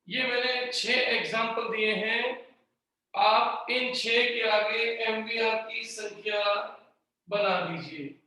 ये मैंने 6 एग्जांपल दिए हैं। आप इन 6 के आगे एमवीआर की संख्या बना दीजिए।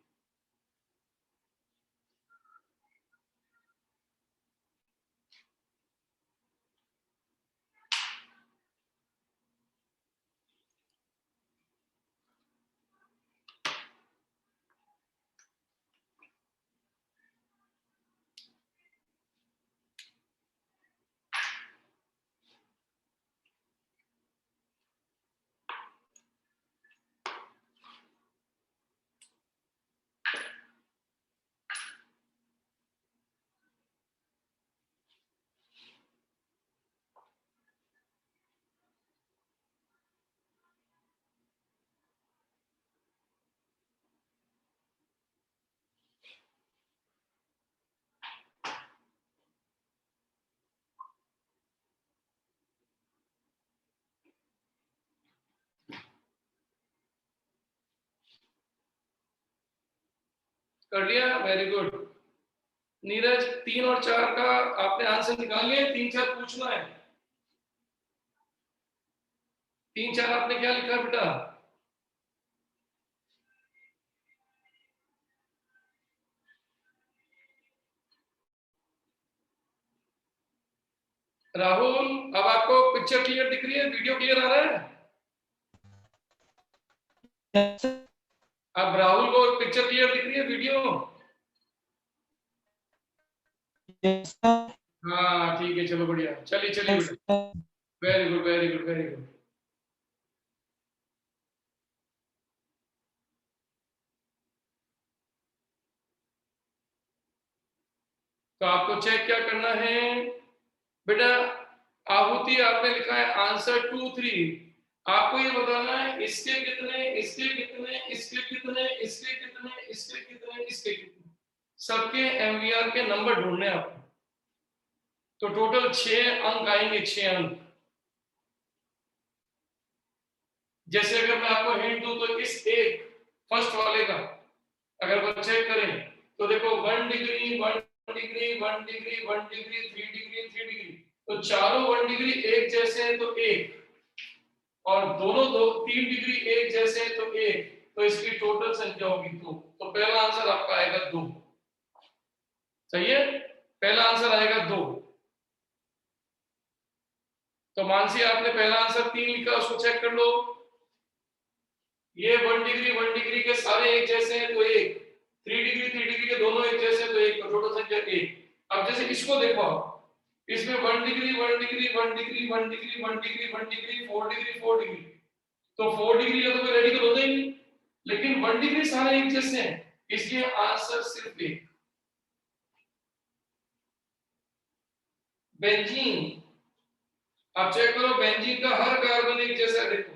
कर लिया? Very good. नीरज 3 और 4 का आपने आंसर निकाल लिया? 3-4 पूछना है। 3-4 आपने क्या लिखा बेटा? राहुल, अब आपको पिक्चर क्लियर दिख रही है? वीडियो क्लियर आ रहा है? अब राहुल को पिक्चर क्लियर दिख रही है, वीडियो? हाँ ठीक है, चलो बढ़िया, चलिए चलिए बेटा, very good very good very good. तो आपको चेक क्या करना है बेटा? आहुति आपने लिखा है आंसर 2 3। आपको ये बताना है इसके कितने, इसके कितने, इसके कितने, इसके कितने, इसके कितने, इसके कितने, सबके एमवीआर के नंबर ढूंढने आपको। तो टोटल 6 अंक आएंगे, 6 अंक। जैसे अगर मैं आपको हिंट दूं तो इस एक फर्स्ट वाले का अगर वो चेक करें तो देखो 1 degree 1 degree 1 degree 1 degree 3 degree 3 degree, तो चारों 1 डिग्री एक जैसे हैं तो 1, और दोनों 3 डिग्री एक जैसे हैं तो 1, तो इसकी टोटल संख्या होगी 2। तो पहला आंसर आपका आएगा 2। सही है, पहला आंसर आएगा 2। तो मानसी आपने पहला आंसर 3 लिखा, उसको चेक कर लो। ये 1 डिग्री के सारे एक जैसे हैं तो 1, 3 डिग्री के दोनों एक जैसे हैं तो 1, तो टोटल संख्या 1। अब जैसे इसको देखो आप, इसमें 1 degree 1 degree 1 degree 1 degree 1 degree 1 degree 4 degree 4 degree, तो 4 डिग्री का तो कोई रेडिकल होता ही नहीं, लेकिन 1 डिग्री सारे एक जैसे हैं, इसलिए आंसर सिर्फ 1। बेंजीन, आप चेक करो, बेंजीन का हर कार्बन एक जैसा है, देखो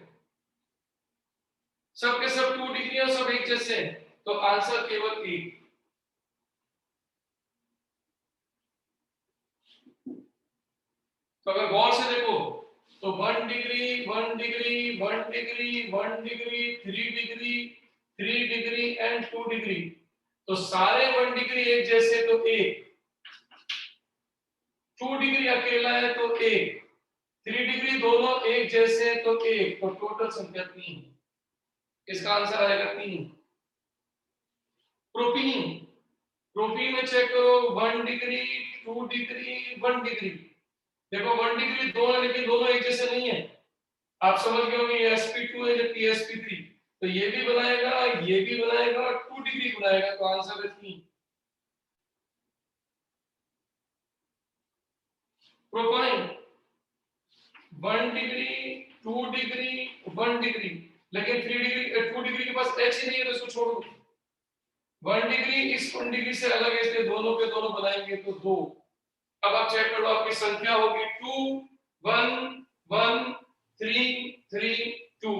सब के सब 2 डिग्री और सब एक जैसे हैं, तो आंसर केवल 1। तो अगर गौर से देखो तो 1 degree 1 degree 1 degree 1 degree 3 degree 3 degree and 2 degree, तो सारे 1 डिग्री एक जैसे तो 1, 2 डिग्री अकेला है तो 1, 3 डिग्री दोनों एक जैसे हैं तो 1, तो टोटल संख्या 3। इसका आंसर आएगा 3। प्रोपीन, प्रोपीन में चेक करो 1 डिग्री 2 डिग्री 1 डिग्री, देखो 1 डिग्री 2 है लेकिन दोनों एक जैसे नहीं है। आप समझ गए होंगे ये sp2 है जबकि sp3, तो ये भी बनाएगा ये भी बनाएगा, 2 डिग्री बनाएगा, तो आंसर है 3। प्रोपाइन 1 डिग्री 2 डिग्री 1 डिग्री, लेकिन 3 डिग्री 2 डिग्री के पास h ही नहीं है तो इसको छोड़ दो। 1 डिग्री इस 1 डिग्री से अलग है इसलिए दोनों के दोनों बनाएंगे तो 2। अब आप चेक कर लो, आपकी संख्या होगी 2 1 1 3 3 2।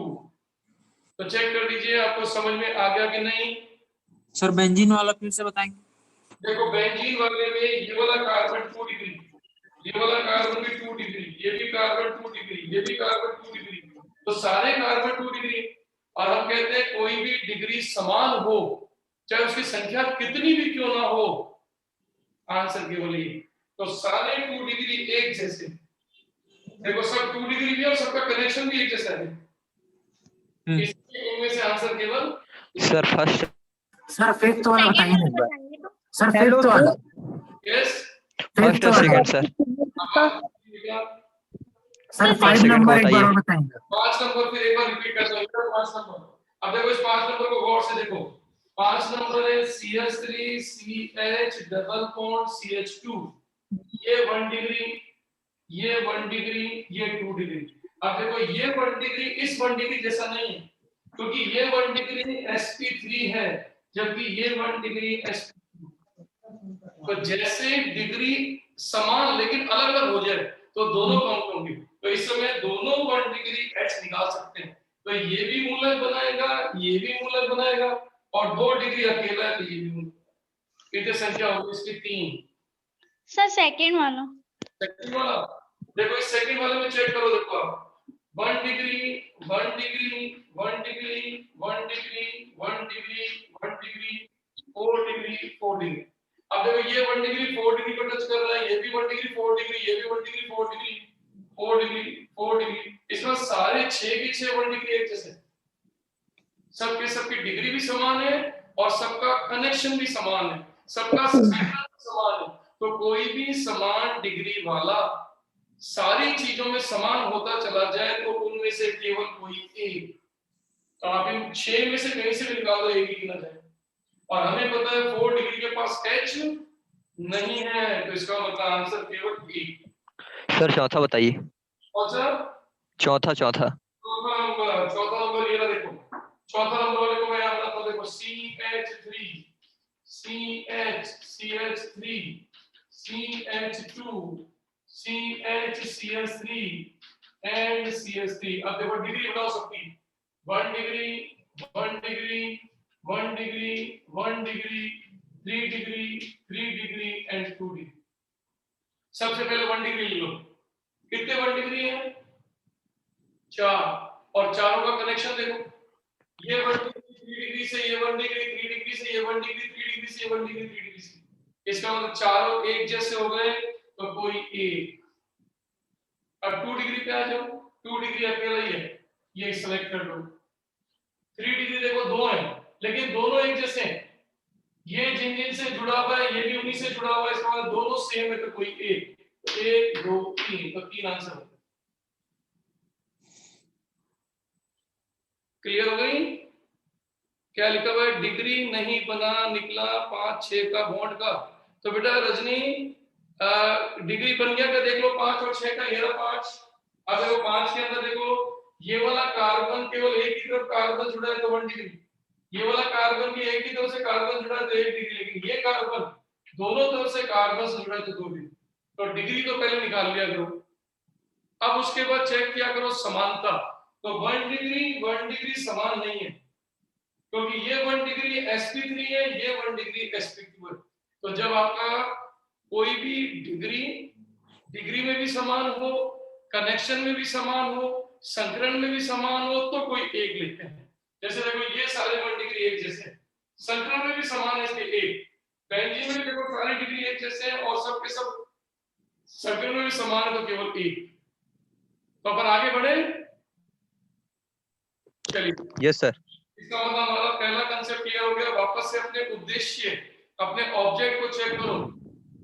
तो चेक कर लीजिए आपको समझ में आ गया कि नहीं? सर बेंजीन वाला फिर से बताएंगे। देखो बेंजीन वाले में ये वाला कार्बन 2 डिग्री, ये वाला कार्बन भी 2 डिग्री, ये भी कार्बन 2 डिग्री, ये भी कार्बन 2 डिग्री, तो सारे कार्बन 2 डिग्री। और हम कहते हैं कोई भी डिग्री समान हो चाहे उसकी संख्या कितनी भी क्यों ना हो, आंसर केवल ये। तो सारे 2 डिग्री एक जैसे, देखो सब 2 डिग्री भी और सबका कनेक्शन भी एक जैसा है, इसलिए इनमें से आंसर केवल सर फर्स्ट, सर फिफ्थ वाला बताइए सेकंड एक बार। बताइए तो। सर फिफ्थ वाला, यस फर्स्ट और second sir. Sir first 5 second number को एक बार और बताइए। बताएंगे। 5 नंबर फिर एक बार रिपीट करता हूं, 5 नंबर। अब देखो इस 5 नंबर को गौर से देखो, 5 नंबर है CH3 CH double bond CH2, ये 1 डिग्री, ये 1 डिग्री, ये 2 डिग्री। अब देखो ये 1 डिग्री इस 1 डिग्री जैसा नहीं है, क्योंकि ये 1 डिग्री sp3 है जबकि ये 1 डिग्री sp2। तो जैसे डिग्री समान लेकिन अलग अलग हो जाए तो दोनों काउंट होंगे, तो इस समय दोनों 1 डिग्री h निकाल सकते हैं, तो ये भी मूलक बनाएगा, ये भी मूलक बनाएगा, और 2 डिग्री अकेला है तो ये भी मूलक। इतनी संख्या होगी इसकी 3। सर सेकंड वाला, सेकंड वाला देखो, इस सेकंड वाले में चेक करो, देखो आप 1 degree 1 degree 1 degree 1 degree 1 degree 1 degree 4 degree 4 degree. अब देखो ये 1 डिग्री 4 डिग्री को टच कर रहा है, ये भी 1 डिग्री 4 डिग्री, ये भी 1 डिग्री 4 डिग्री 4 डिग्री 4 डिग्री, इसमें सारे 6 के 6 1 डिग्री एक जैसे, सबके सबकी डिग्री भी समान है और सबका कनेक्शन भी समान है, सबका स्पेक्ट्रम समान है। तो कोई भी समान डिग्री वाला सारी चीजों में समान होता चला जाए तो उनमें से केवल कोई एक तो आप इन 6 में से कहीं से भी निकाल दो, एक ही गिना जाए। और हमें पता है 4 डिग्री के पास H नहीं है, तो इसका मतलब आंसर केवल E। सर चौथा बताइए। कौन सा? चौथा चौथा नंबर ये रहा, देखो चौथा नंबर वाले को मैं यहाँ बताता हूँ, देखो CH3 CH3 CH2 CH3 and CH3। अब देखो डिग्री बताओ सबकी, 1 degree 1 degree 1 degree 1 degree 3 degree 3 degree and 2 degree. सबसे पहले 1 डिग्री ले लो, कितने 1 डिग्री है? 4, और चारों का कनेक्शन देखो, ये 1 डिग्री 3 डिग्री से, ये 1 डिग्री 3 डिग्री से, ये 1 डिग्री 3 डिग्री से, ये 1 डिग्री 3 डिग्री से। इसका मतलब चारों एक जैसे हो गए, तो कोई एक। अब 2 डिग्री पे आ जाओ, 2 डिग्री अकेला ही है, ये सिलेक्ट कर लो। 3 डिग्री देखो 2 है, लेकिन दोनों एक जैसे हैं, ये जिन से जुड़ा हुआ है ये भी उन्हीं से जुड़ा हुआ है, इसका मतलब दोनों सेम है, तो कोई एक। तो 1 2 3, तो 3 आंसर हो गए। क्लियर हो गई? क्या लिखा हुआ है? डिग्री नहीं बना निकला 5 6 का बॉन्ड का। तो बेटा रजनी डिग्री बन गया क्या? देख लो 5 और 6 का, ये रहा 5। अब देखो 5 के अंदर देखो, ये वाला कार्बन केवल एक ही तरफ कार्बन जुड़ा है तो 1 डिग्री, ये वाला कार्बन भी एक ही तरफ से कार्बन जुड़ा है तो 1 डिग्री, लेकिन ये कार्बन दोनों तरफ से कार्बन से जुड़ा है तो 2 डिग्री। तो डिग्री तो पहले निकाल लिया करो। अब उसके बाद चेक किया करो समानता। तो 1 डिग्री समान नहीं है, क्योंकि ये 1 डिग्री sp3 है, ये 1 डिग्री sp2 है। तो जब आपका कोई भी डिग्री में भी समान हो, कनेक्शन में भी समान हो, संकरण में भी समान हो, तो कोई एक लेते हैं। जैसे देखो ये सारे 1 डिग्री एक जैसे, संकरण में भी समान है इसके एक, बेंजीन में देखो सारी डिग्री एक जैसे हैं और सब के सब संकरण में भी समान है तो केवल एक। तो अपन आगे बढ़े, चलिए। Yes sir. इसका मतलब हमारा पहला कांसेप्ट क्लियर हो गया। वापस से अपने उद्देश्य, अपने ऑब्जेक्ट को चेक करो।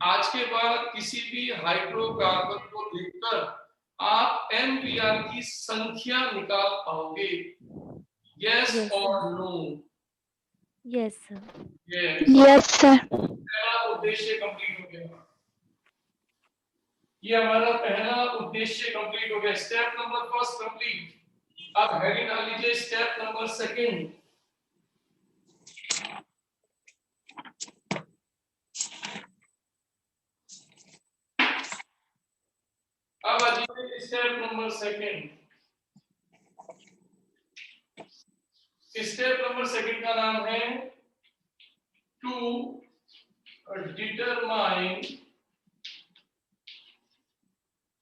आज के बाद किसी भी हाइड्रोकार्बन को देखकर आप MBR की संख्या निकाल पाओगे, यस और no? Yes sir. Yes sir. पहला उद्देश्य कंप्लीट हो गया, ये हमारा पहला उद्देश्य कंप्लीट हो गया। Step number first complete. अब हेडिंग डाल लीजिए स्टेप नंबर सेकंड। अब आ जाइए step number second. Step number second का नाम है to determine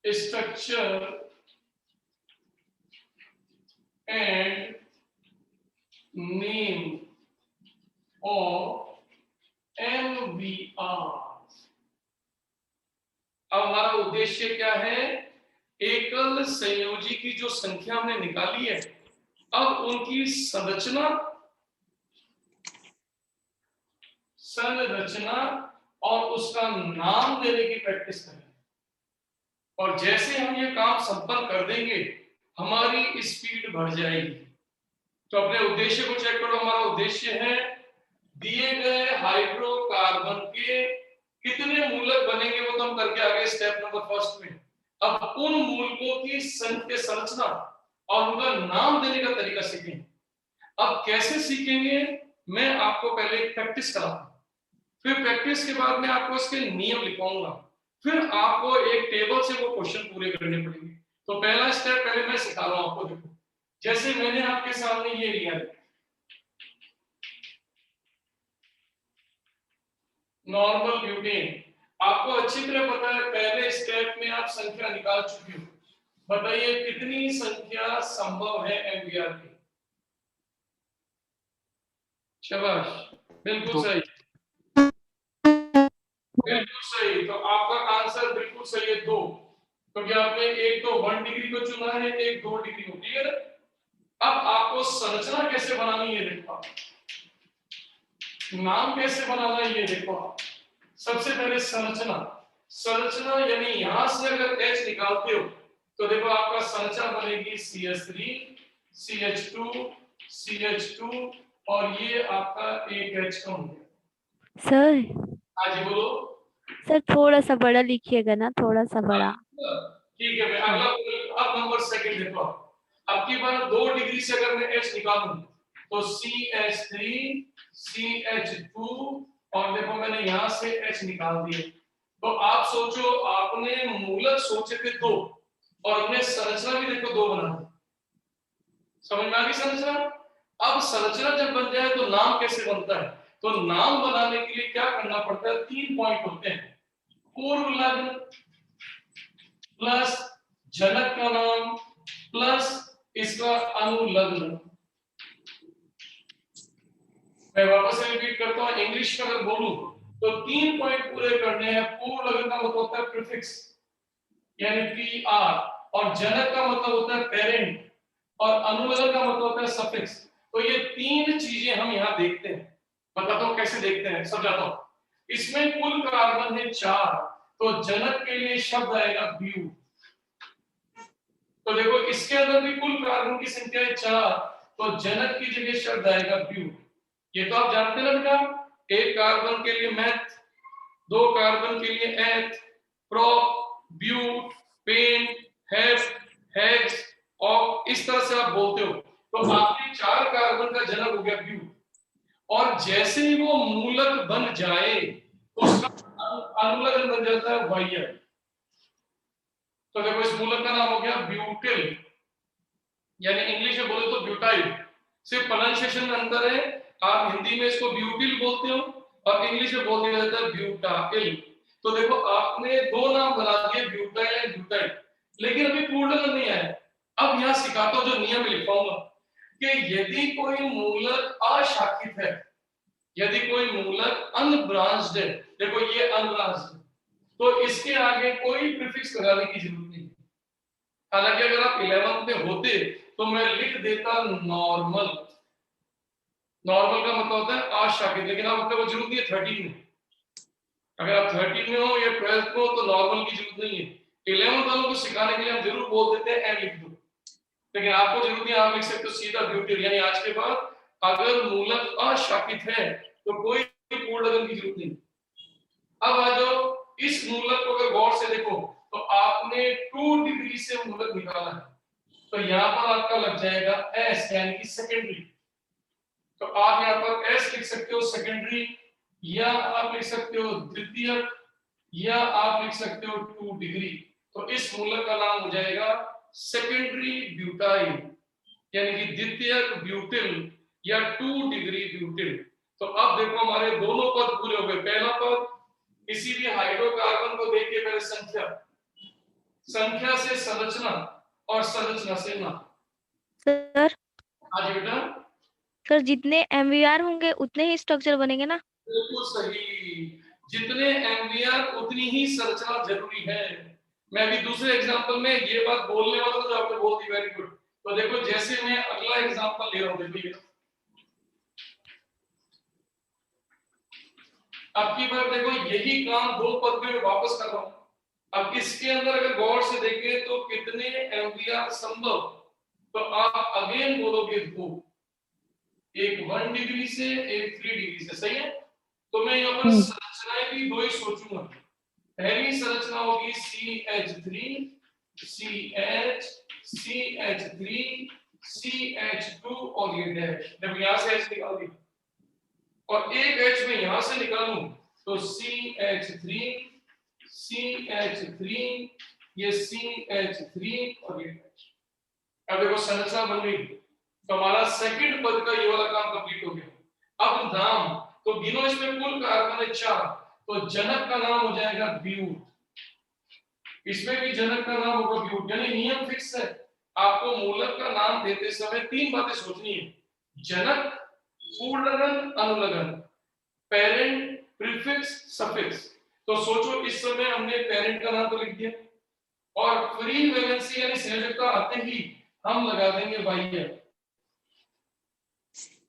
structure and name of MBR। अब हमारा उद्देश्य क्या है? एकल संयोजी की जो संख्या हमने निकाली है, अब उनकी संरचना और उसका नाम देने की प्रैक्टिस करें। और जैसे हम ये काम संपन्न कर देंगे, हमारी स्पीड बढ़ जाएगी। तो अपने उद्देश्य को चेक करो। हमारा उद्देश्य है दिए गए हाइड्रोकार्बन के कितने मूलक बनेंगे, वो तो हम करके आ गए स्टेप नंबर फर्स्ट में। अब उन मूलकों की संरचना और उनका नाम देने का तरीका सीखेंगे। अब कैसे सीखेंगे, मैं आपको पहले एक प्रैक्टिस कराऊंगा, फिर प्रैक्टिस के बाद मैं आपको इसके नियम लिखवाऊंगा, फिर आपको एक टेबल से वो क्वेश्चन पूरे करने पड़ेंगे। तो पहला स्टेप पहले मैं सिखा रहा हूं आपको। देखो जैसे मैंने आपके सामने ये लिया है नॉर्मल ब्यूटेन, आपको अच्छी तरह पता है पहले स्टेप में आप संख्या निकाल चुके हो। बताइए कितनी संख्या संभव है MBR की? शाबाश, बिल्कुल सही, बिल्कुल सही। तो आपका आंसर बिल्कुल सही है 2, क्योंकि आपने एक तो 1 डिग्री को चुना है, एक 2 डिग्री को। क्लियर? अब आपको संरचना कैसे बनानी है देखो, नाम कैसे बनाना है ये देखो। सबसे पहले संरचना यानी यहां से अगर H निकालते हो तो देखो आपका संरचना बनेगी CH3 CH2 CH2 और ये आपका एक H कम हो गया। सर आज बोलो। सर थोड़ा सा बड़ा लिखिएगा ना, थोड़ा सा बड़ा। ठीक है, मैं अगला अब नंबर सेकंड देखो। अब की बार 2 डिग्री से अगर मैं H निकालूं तो CH3 CH2 और देखो मैंने यहां से H निकाल दिया। तो आप सोचो, आपने मूलक सोचे थे 2 और हमने संरचना भी देखो 2 बना दी। समझ में आ गई संरचना? अब संरचना जब बन जाए तो नाम कैसे बनता है? तो नाम बनाने के लिए क्या करना पड़ता है? 3 पॉइंट होते हैं। पूर्व लग्न प्लस जनक का नाम प्लस इसका अनुलग्न। मैं वापस से रिपीट करता हूं, इंग्लिश में अगर बोलूं तो 3 पॉइंट पूरे करने हैं। पूर्व लग्न का मतलब होता है प्रीफिक्स यानी PR, और जनक का मतलब होता है पेरेंट, और अनुलग्न का मतलब होता है सफिक्स। तो ये 3 चीजें हम यहां देखते हैं। बताता हूं कैसे देखते हैं, समझाता हूं। इसमें कुल कार्बन है 4, तो जनक के लिए शब्द आएगा ब्यू। तो देखो इसके अंदर भी कुल कार्बन की संख्या है 4, तो जनक की जगह शब्द आएगा ब्यू। ये तो आप जानते हैं ना बेटा, 1 कार्बन के लिए मैथ, 2 कार्बन के लिए एथ, प्रोप, ब्यूट, पेन, हेफ, हेक्स, और इस तरह से आप बोलते हो। तो आपके 4 कार्बन का जनक हो गया ब्यू, और जैसे ही वो मूलक बन जाए उसका अनुलग्न बन जाता है वाह्य। तो देखो इस मूलक का नाम हो गया ब्यूटिल, यानी इंग्लिश में बोले तो ब्यूटाइल। सिर्फ प्रोनाउंसिएशन में अंतर है, आप हिंदी में इसको ब्यूटिल बोलते हो और इंग्लिश में बोल दिया जाता है ब्यूटाइल। तो देखो आपने 2 नाम बना दिए, ब्यूटाइल एंड ब्यूटाइल, लेकिन अभी पूर्ण नहीं आया। अब यहां सिखाता हूं जो नियम लिखवाऊंगा कि यदि कोई मूलक अशाखित है, यदि कोई मूलक अनब्रांच्ड है, देखो ये अनब्रांच्ड है, तो इसके आगे कोई प्रीफिक्स लगाने की जरूरत नहीं। हालांकि अगर आप 11th में होते तो मैं लिख देता नॉर्मल। नॉर्मल का मतलब होता है अशाखित, लेकिन अब आपको जरूरत नहीं है 13 में। अगर आप 13 में हो या 12th में हो तो नॉर्मल की जरूरत नहीं है। 11th वालों को सिखाने के लिए हम जरूर बोल देते हैं एंड लिख दो, लेकिन आपको जरूरत नहीं, आप लिख सकते हो सीधा ब्यूटिल। यानी आज के बाद अगर मूलक अशाखित है तो कोई पूर्ण लग्न की जरूरत नहीं। अब आ जाओ, इस मूलक को अगर गौर से देखो तो आपने 2 डिग्री से मूलक निकाला है, तो यहाँ पर आपका लग जाएगा S यानी कि सेकेंडरी। तो आप यहाँ पर S लिख सकते हो सेकेंडरी, या आप लिख सकते हो द्वितीयक, या आप लिख सकते हो 2 डिग्री। तो इस मूलक का नाम हो जाएगा सेकेंडरी ब्यूटाइल यानी कि द्वितीयक ब्यूटिल या 2 डिग्री ब्यूटिल। तो अब देखो हमारे दोनों पद पूरे हो गए। पहला पद, किसी भी हाइड्रोकार्बन को देखिए पहले संख्या, संख्या से संरचना और संरचना से नाम। सर आज बेटा सर जितने MVR होंगे उतने ही स्ट्रक्चर बनेंगे ना? बिल्कुल सही, जितने MVR उतनी ही संरचना जरूरी है। मैं अभी दूसरे एग्जांपल में ये बात बोलने वाला था जो आपने बोल दी, वेरी गुड। तो देखो जैसे मैं अगला एग्जांपल ले रहा हूं, देखिए अब की बार देखो यही काम 2 पद में वापस कर रहा हूं। अब इसके अंदर अगर गौर से देखें तो कितने MVR संभव, तो आप अगेन बोलोगे 2, एक 1 डिग्री से एक 3 डिग्री से, सही है। तो मैं यहाँ पर संरचनाएं भी 2 ही सोचूंगा। पहली संरचना होगी CH3 CH CH3 CH2 और ये डैश, जब यहाँ से H निकाल दिया और एक H में यहां से निकालूं तो CH3 CH3 ये CH3 और ये H। अब देखो संरचना बन गई, तो हमारा सेकंड पद का ये वाला काम कंप्लीट हो गया। अब नाम, तो गिनो इसमें कुल कार्बन है 4, तो जनक का नाम हो जाएगा ब्यूट। इसमें भी जनक का नाम होगा ब्यूट, यानी नियम फिक्स है। आपको मूलक का नाम देते समय 3 बातें सोचनी है, जनक, पूर्णलग्न, अनुलग्न, पेरेंट, प्रीफिक्स, सफिक्स। तो सोचो इस समय हमने पेरेंट का नाम तो लिख दिया और फ्री वैलेंसी यानी संयोजकता आते ही हम लगा देंगे वाह्य।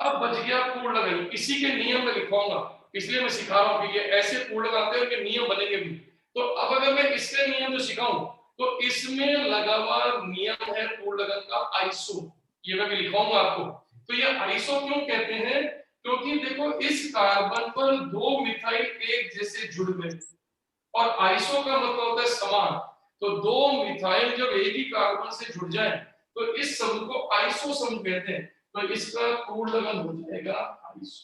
अब बच गया पूर्णलग्न, इसी के नियम में लिखवाऊंगा, इसलिए मैं सिखा रहा हूं कि ये ऐसे पूर्ण आते हैं कि नियम बनेंगे भी। तो अब अगर मैं इसके नियम जो सिखाऊं तो इसमें लगा हुआ नियम है पूर्णलग्न का आइसो, ये मैं लिखवाऊंगा आपको। तो ये आइसो क्यों कहते हैं? क्योंकि देखो इस कार्बन पर दो मिथाइल एक जैसे जुड़ गए, और आइसो का मतलब होता है समान। तो दो मिथाइल जब एक ही कार्बन से जुड़ जाए तो इस समूह को आइसो समूह कहते हैं। तो इसका पूर्ण लगन हो जाएगा आइसो।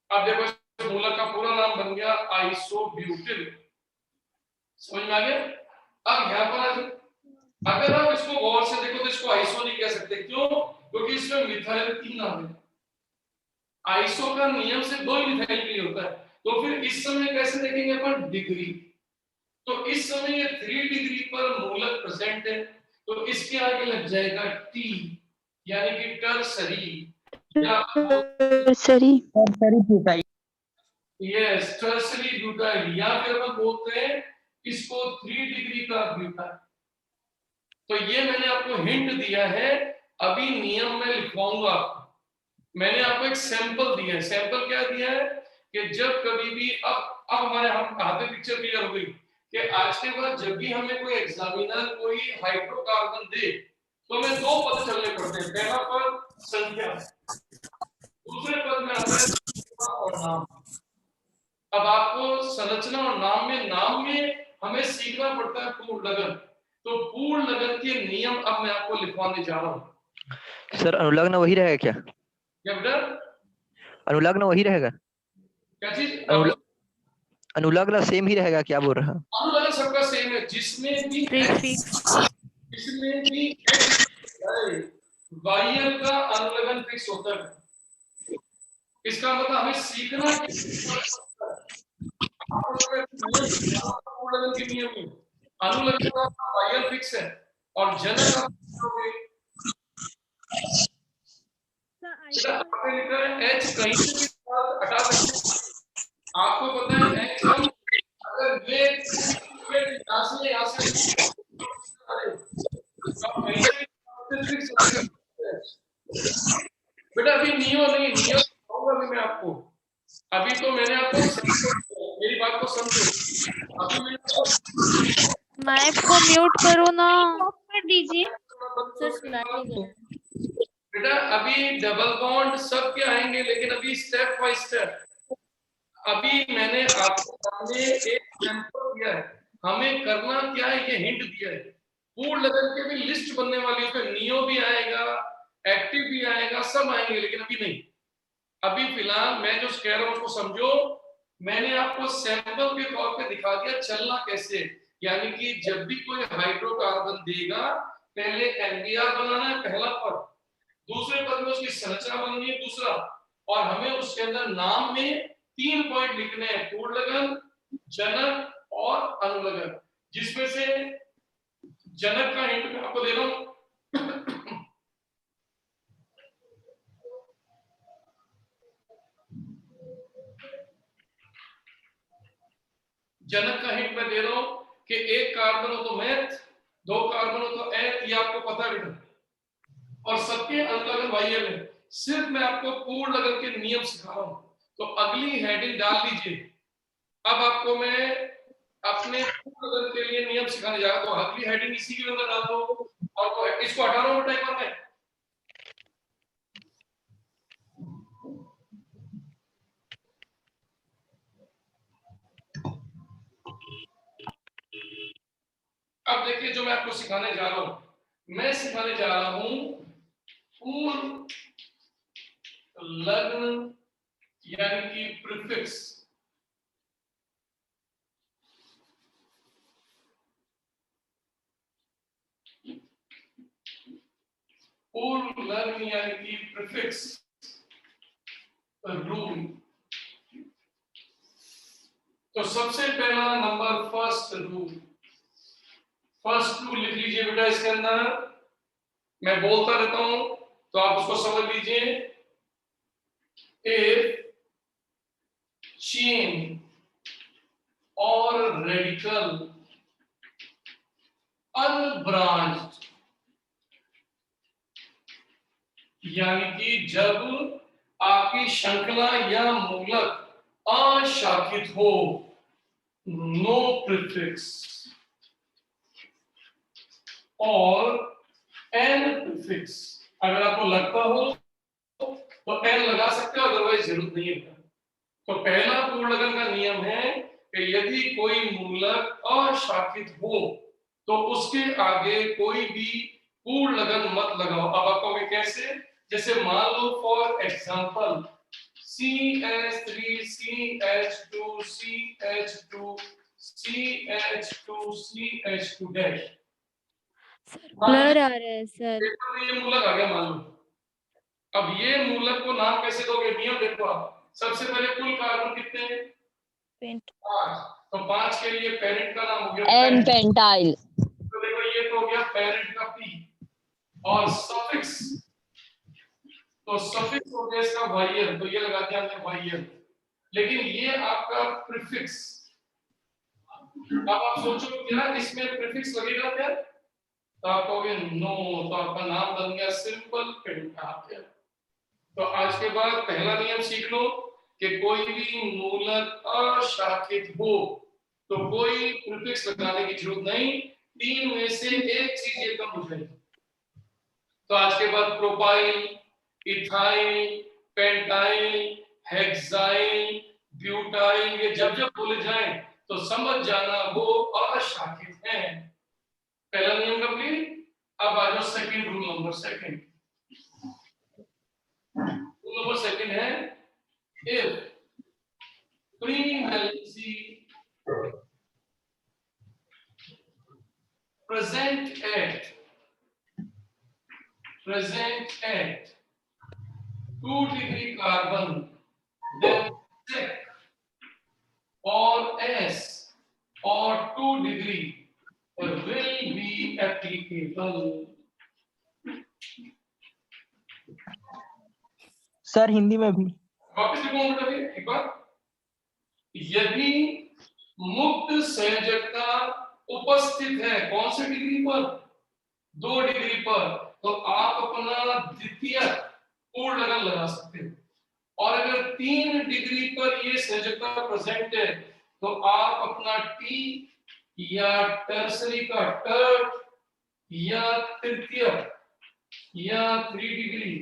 अब देखो इस मूलक का पूरा नाम बन गया आइसोब्यूटिल। समझ में आ गया? अब यहाँ पर अगर आप इसको गौर से देखो तो इसको आइसो नहीं कह सकते। क्यों? क्योंकि इसमें मिथाइल 3 आ गए। आइसो का नियम से 2 ही मिथाइल के लिए होता है। तो फिर इस समय कैसे देखेंगे अपन? डिग्री। तो इस समय ये 3 डिग्री पर मूलक प्रेजेंट है, तो इसके आगे लग जाएगा टी, यानी कि टर्सरी या सरी ब्यूटाइल। यस टर्सरी ब्यूटाइल, या फिर अपन बोलते हैं इसको 3 डिग्री का ब्यूटाइल। तो ये मैंने आपको हिंट दिया है, अभी नियम में लिखवाऊंगा। मैंने आपको एक सैंपल दिया है। सैंपल क्या दिया है कि जब कभी भी अब हमारे हाथ में पिक्चर क्लियर हो गई कि आज के बाद जब भी हमें कोई एग्जामिनर कोई हाइड्रोकार्बन दे तो हमें 2 पद चलने पड़ते हैं। पहला पद संख्या, दूसरे पद में आता है संरचना और नाम। अब आपको संरचना और नाम में हमें सीखना पड़ता है पूर्ण लगन। तो पूर्ण लगन के नियम अब मैं आपको लिखवाने जा रहा हूँ। सर अनुलग्न वही रहेगा क्या? क्या बेटा? अनुलग्न वही रहेगा? क्या चीज? अनुलग्न सेम ही रहेगा क्या बोल रहा? अनुलग्न सबका सेम है, जिसमें भी वाइयल का अनुलग्न फिक्स होता है। इसका मतलब हमें सीखना अनुलग्न के नियम में अनुलग्न का वाइयल फिक्स है और जनक लिखा है एच कहीं से भी हटा सकते। आपको पता है एच हम अगर ये यहाँ से बेटा अभी नियो कहूंगा मैं आपको। अभी तो मैंने आपको मेरी बात को समझो। अभी माइक को म्यूट करो ना। कर दीजिए। सर सुनाइए। बेटा अभी डबल बॉन्ड सब के आएंगे, लेकिन अभी स्टेप बाय स्टेप। अभी मैंने आपको सामने एक सैंपल दिया है, हमें करना क्या है ये हिंट दिया है। पूर्ण लगन के भी लिस्ट बनने वाली है, उसमें नियो भी आएगा, एक्टिव भी आएगा, सब आएंगे, लेकिन अभी नहीं। अभी फिलहाल मैं जो कह रहा हूं उसको समझो। मैंने आपको सैंपल के तौर पे दिखा दिया चलना कैसे, यानी कि जब भी कोई हाइड्रोकार्बन देगा पहले एनबीआर बनाना है पहला पद, दूसरे पद में उसकी संरचना बननी है दूसरा, और हमें उसके अंदर नाम में 3 पॉइंट लिखने हैं, पूर्ण लगन, जनक और अनुलग्न। जिसमें से जनक का हिंट मैं आपको दे रहा हूं। जनक का हिंट मैं दे रहा हूं कि एक कार्बन हो तो मैथ, 2 कार्बन हो तो एथ, ये आपको पता है बेटा, और सबके अनुलग्न वाइयल है। सिर्फ मैं आपको पूर्ण लगन के नियम सिखा रहा हूं। तो अगली हेडिंग डाल दीजिए। अब आपको मैं अपने पूर्ण लगन के लिए नियम सिखाने जा रहा हूं, तो अगली हेडिंग इसी के अंदर डाल दो और तो इसको हटा रहा हूं बेटा एक बार में। अब देखिए जो मैं आपको सिखाने जा रहा हूं, मैं सिखाने जा रहा हूं पूर्ण लग्न यानी कि प्रीफिक्स। पूर्ण लग्न यानी कि प्रीफिक्स रूल। तो सबसे पहला number first rule, first rule लिख लीजिए बेटा इसके अंदर। मैं बोलता रहता हूं तो आप उसको समझ लीजिए। If chain or radical unbranched, यानी कि जब आपकी श्रृंखला या मूलक अशाखित हो, नो प्रीफिक्स, और एन प्रीफिक्स। अगर आपको लगता हो तो एन लगा सकते हो, अदरवाइज जरूरत नहीं है। तो पहला पूर्णलगन का नियम है कि यदि कोई मूलक अशाखित हो तो उसके आगे कोई भी पूर्णलगन मत लगाओ। अब आपको कैसे, जैसे मान लो for example CH3 CH2 CH2 CH2 CH2 dash, blur आ रहा है सर। ये मूलक आ गया मान लो। अब ये मूलक को नाम कैसे दोगे, नियम देखो आप। सबसे पहले कुल कार्बन कितने हैं, 5, तो 5 के लिए पेरेंट का नाम हो गया एन पेंटाइल। तो देखो ये तो हो गया पेरेंट का P, और सफिक्स, तो सफिक्स हो गया इसका YL, तो ये लगा दिया हमने YL। लेकिन ये आपका प्रीफिक्स, अब आप सोचो क्या इसमें प्रीफिक्स लगेगा क्या, तो आप कहोगे नो, तो आपका नाम बन गया सिंपल पेंटाइल। तो आज के बाद पहला नियम सीख लो कि कोई भी मूलक अशाखित हो तो कोई प्रीफिक्स लगाने की जरूरत नहीं, 3 में से एक चीज ये कम हो जाएगी। तो आज के बाद propyl, ethyl, pentyl, hexyl, butyl, ये जब जब बोले जाएं तो समझ जाना वो अशाखित है। पहला नियम कंप्लीट। अब आ जाओ second rule number second. Rule number second है, if prevalency present at 2 degree carbon, then Sec or S or 2 degree will be applicable. Sir Hindi में भी वापस लिखो बेटा एक बार। यदि मुक्त संयोजकता उपस्थित है कौन से डिग्री पर, 2 डिग्री पर, तो आप अपना द्वितीय पूर्णलगन लगा सकते हो। और अगर 3 डिग्री पर ये संयोजकता प्रेजेंट है तो आप अपना टी या टर्सरी का टर्ट या तृतीय या 3 डिग्री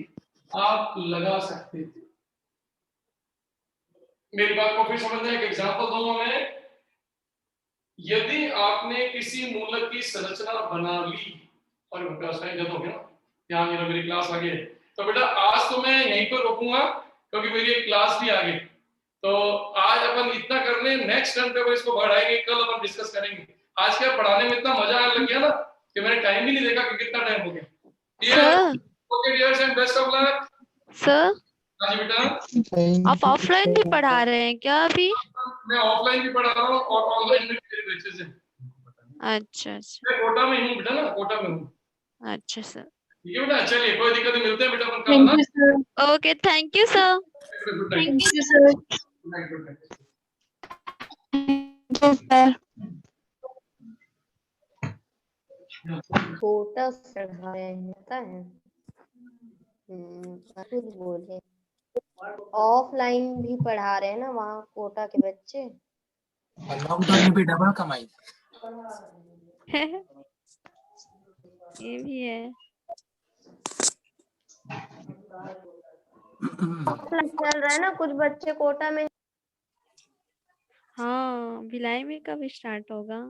आप लगा सकते थे। मेरी बात को फिर समझने एक एग्जांपल दूंगा मैं। यदि आपने किसी मूलक की संरचना बना ली, और जब हो गया यहाँ मेरी क्लास आ गई, तो बेटा आज तो मैं यहीं पर रोकूंगा क्योंकि मेरी एक क्लास भी आ गई। तो आज अपन इतना कर ले, नेक्स्ट टर्म पे इसको बढ़ाएंगे, कल अपन डिस्कस करेंगे। आज क्या पढ़ाने में इतना मजा आने लग गया ना कि मैंने टाइम ही नहीं देखा कि कितना टाइम हो गया। Okay dears and best of luck. Sir हाँ जी बेटा, आप ऑफलाइन भी पढ़ा रहे हैं क्या अभी? मैं ऑफलाइन भी पढ़ा रहा हूँ और ऑनलाइन भी मेरे बैचेस हैं। अच्छा अच्छा मैं कोटा में हूँ बेटा, ना कोटा में हूँ। अच्छा सर, ठीक है बेटा, चलिए कोई दिक्कत नहीं, मिलते हैं बेटा अपन कल ना। Okay thank you sir. Good night. Thank you sir. Good night. Kota चढ़ा रहे हैं पता है। खुद बोले ऑफलाइन भी पढ़ा रहे हैं ना वहाँ कोटा के बच्चे। लॉकडाउन में भी डबल कमाई। ये भी है। ऑफलाइन चल रहा है ना, कुछ बच्चे कोटा में। हाँ भिलाई में कब स्टार्ट होगा?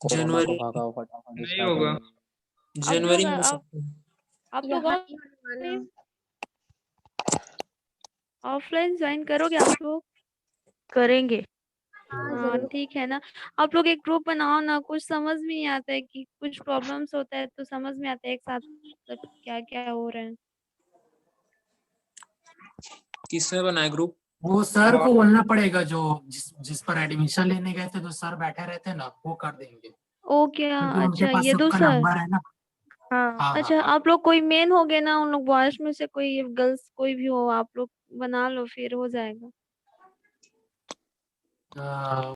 जनवरी नहीं होगा। जनवरी में हो सकता है। आप लोग यहाँ नहीं होने वाला। ऑफलाइन ज्वाइन करोगे आप लोग? करेंगे। हाँ ठीक है ना। आप लोग एक ग्रुप बनाओ ना, कुछ समझ में नहीं आता है कि कुछ प्रॉब्लम्स होता है तो समझ में आता है एक साथ सब क्या क्या हो रहा है। किसने बनाया ग्रुप? वो सर को बोलना पड़ेगा, जो जिस पर एडमिशन लेने गए थे तो सर बैठे रहते हैं ना, वो कर देंगे। ओ क्या? क्योंकि उनके अच्छा पास ये सबका दूसरा नंबर है ना। हाँ अच्छा हाँ आप लोग कोई मेन हो गए ना, उन लोग बॉयज में से कोई गर्ल्स कोई भी हो आप लोग बना लो फिर हो जाएगा। हाँ।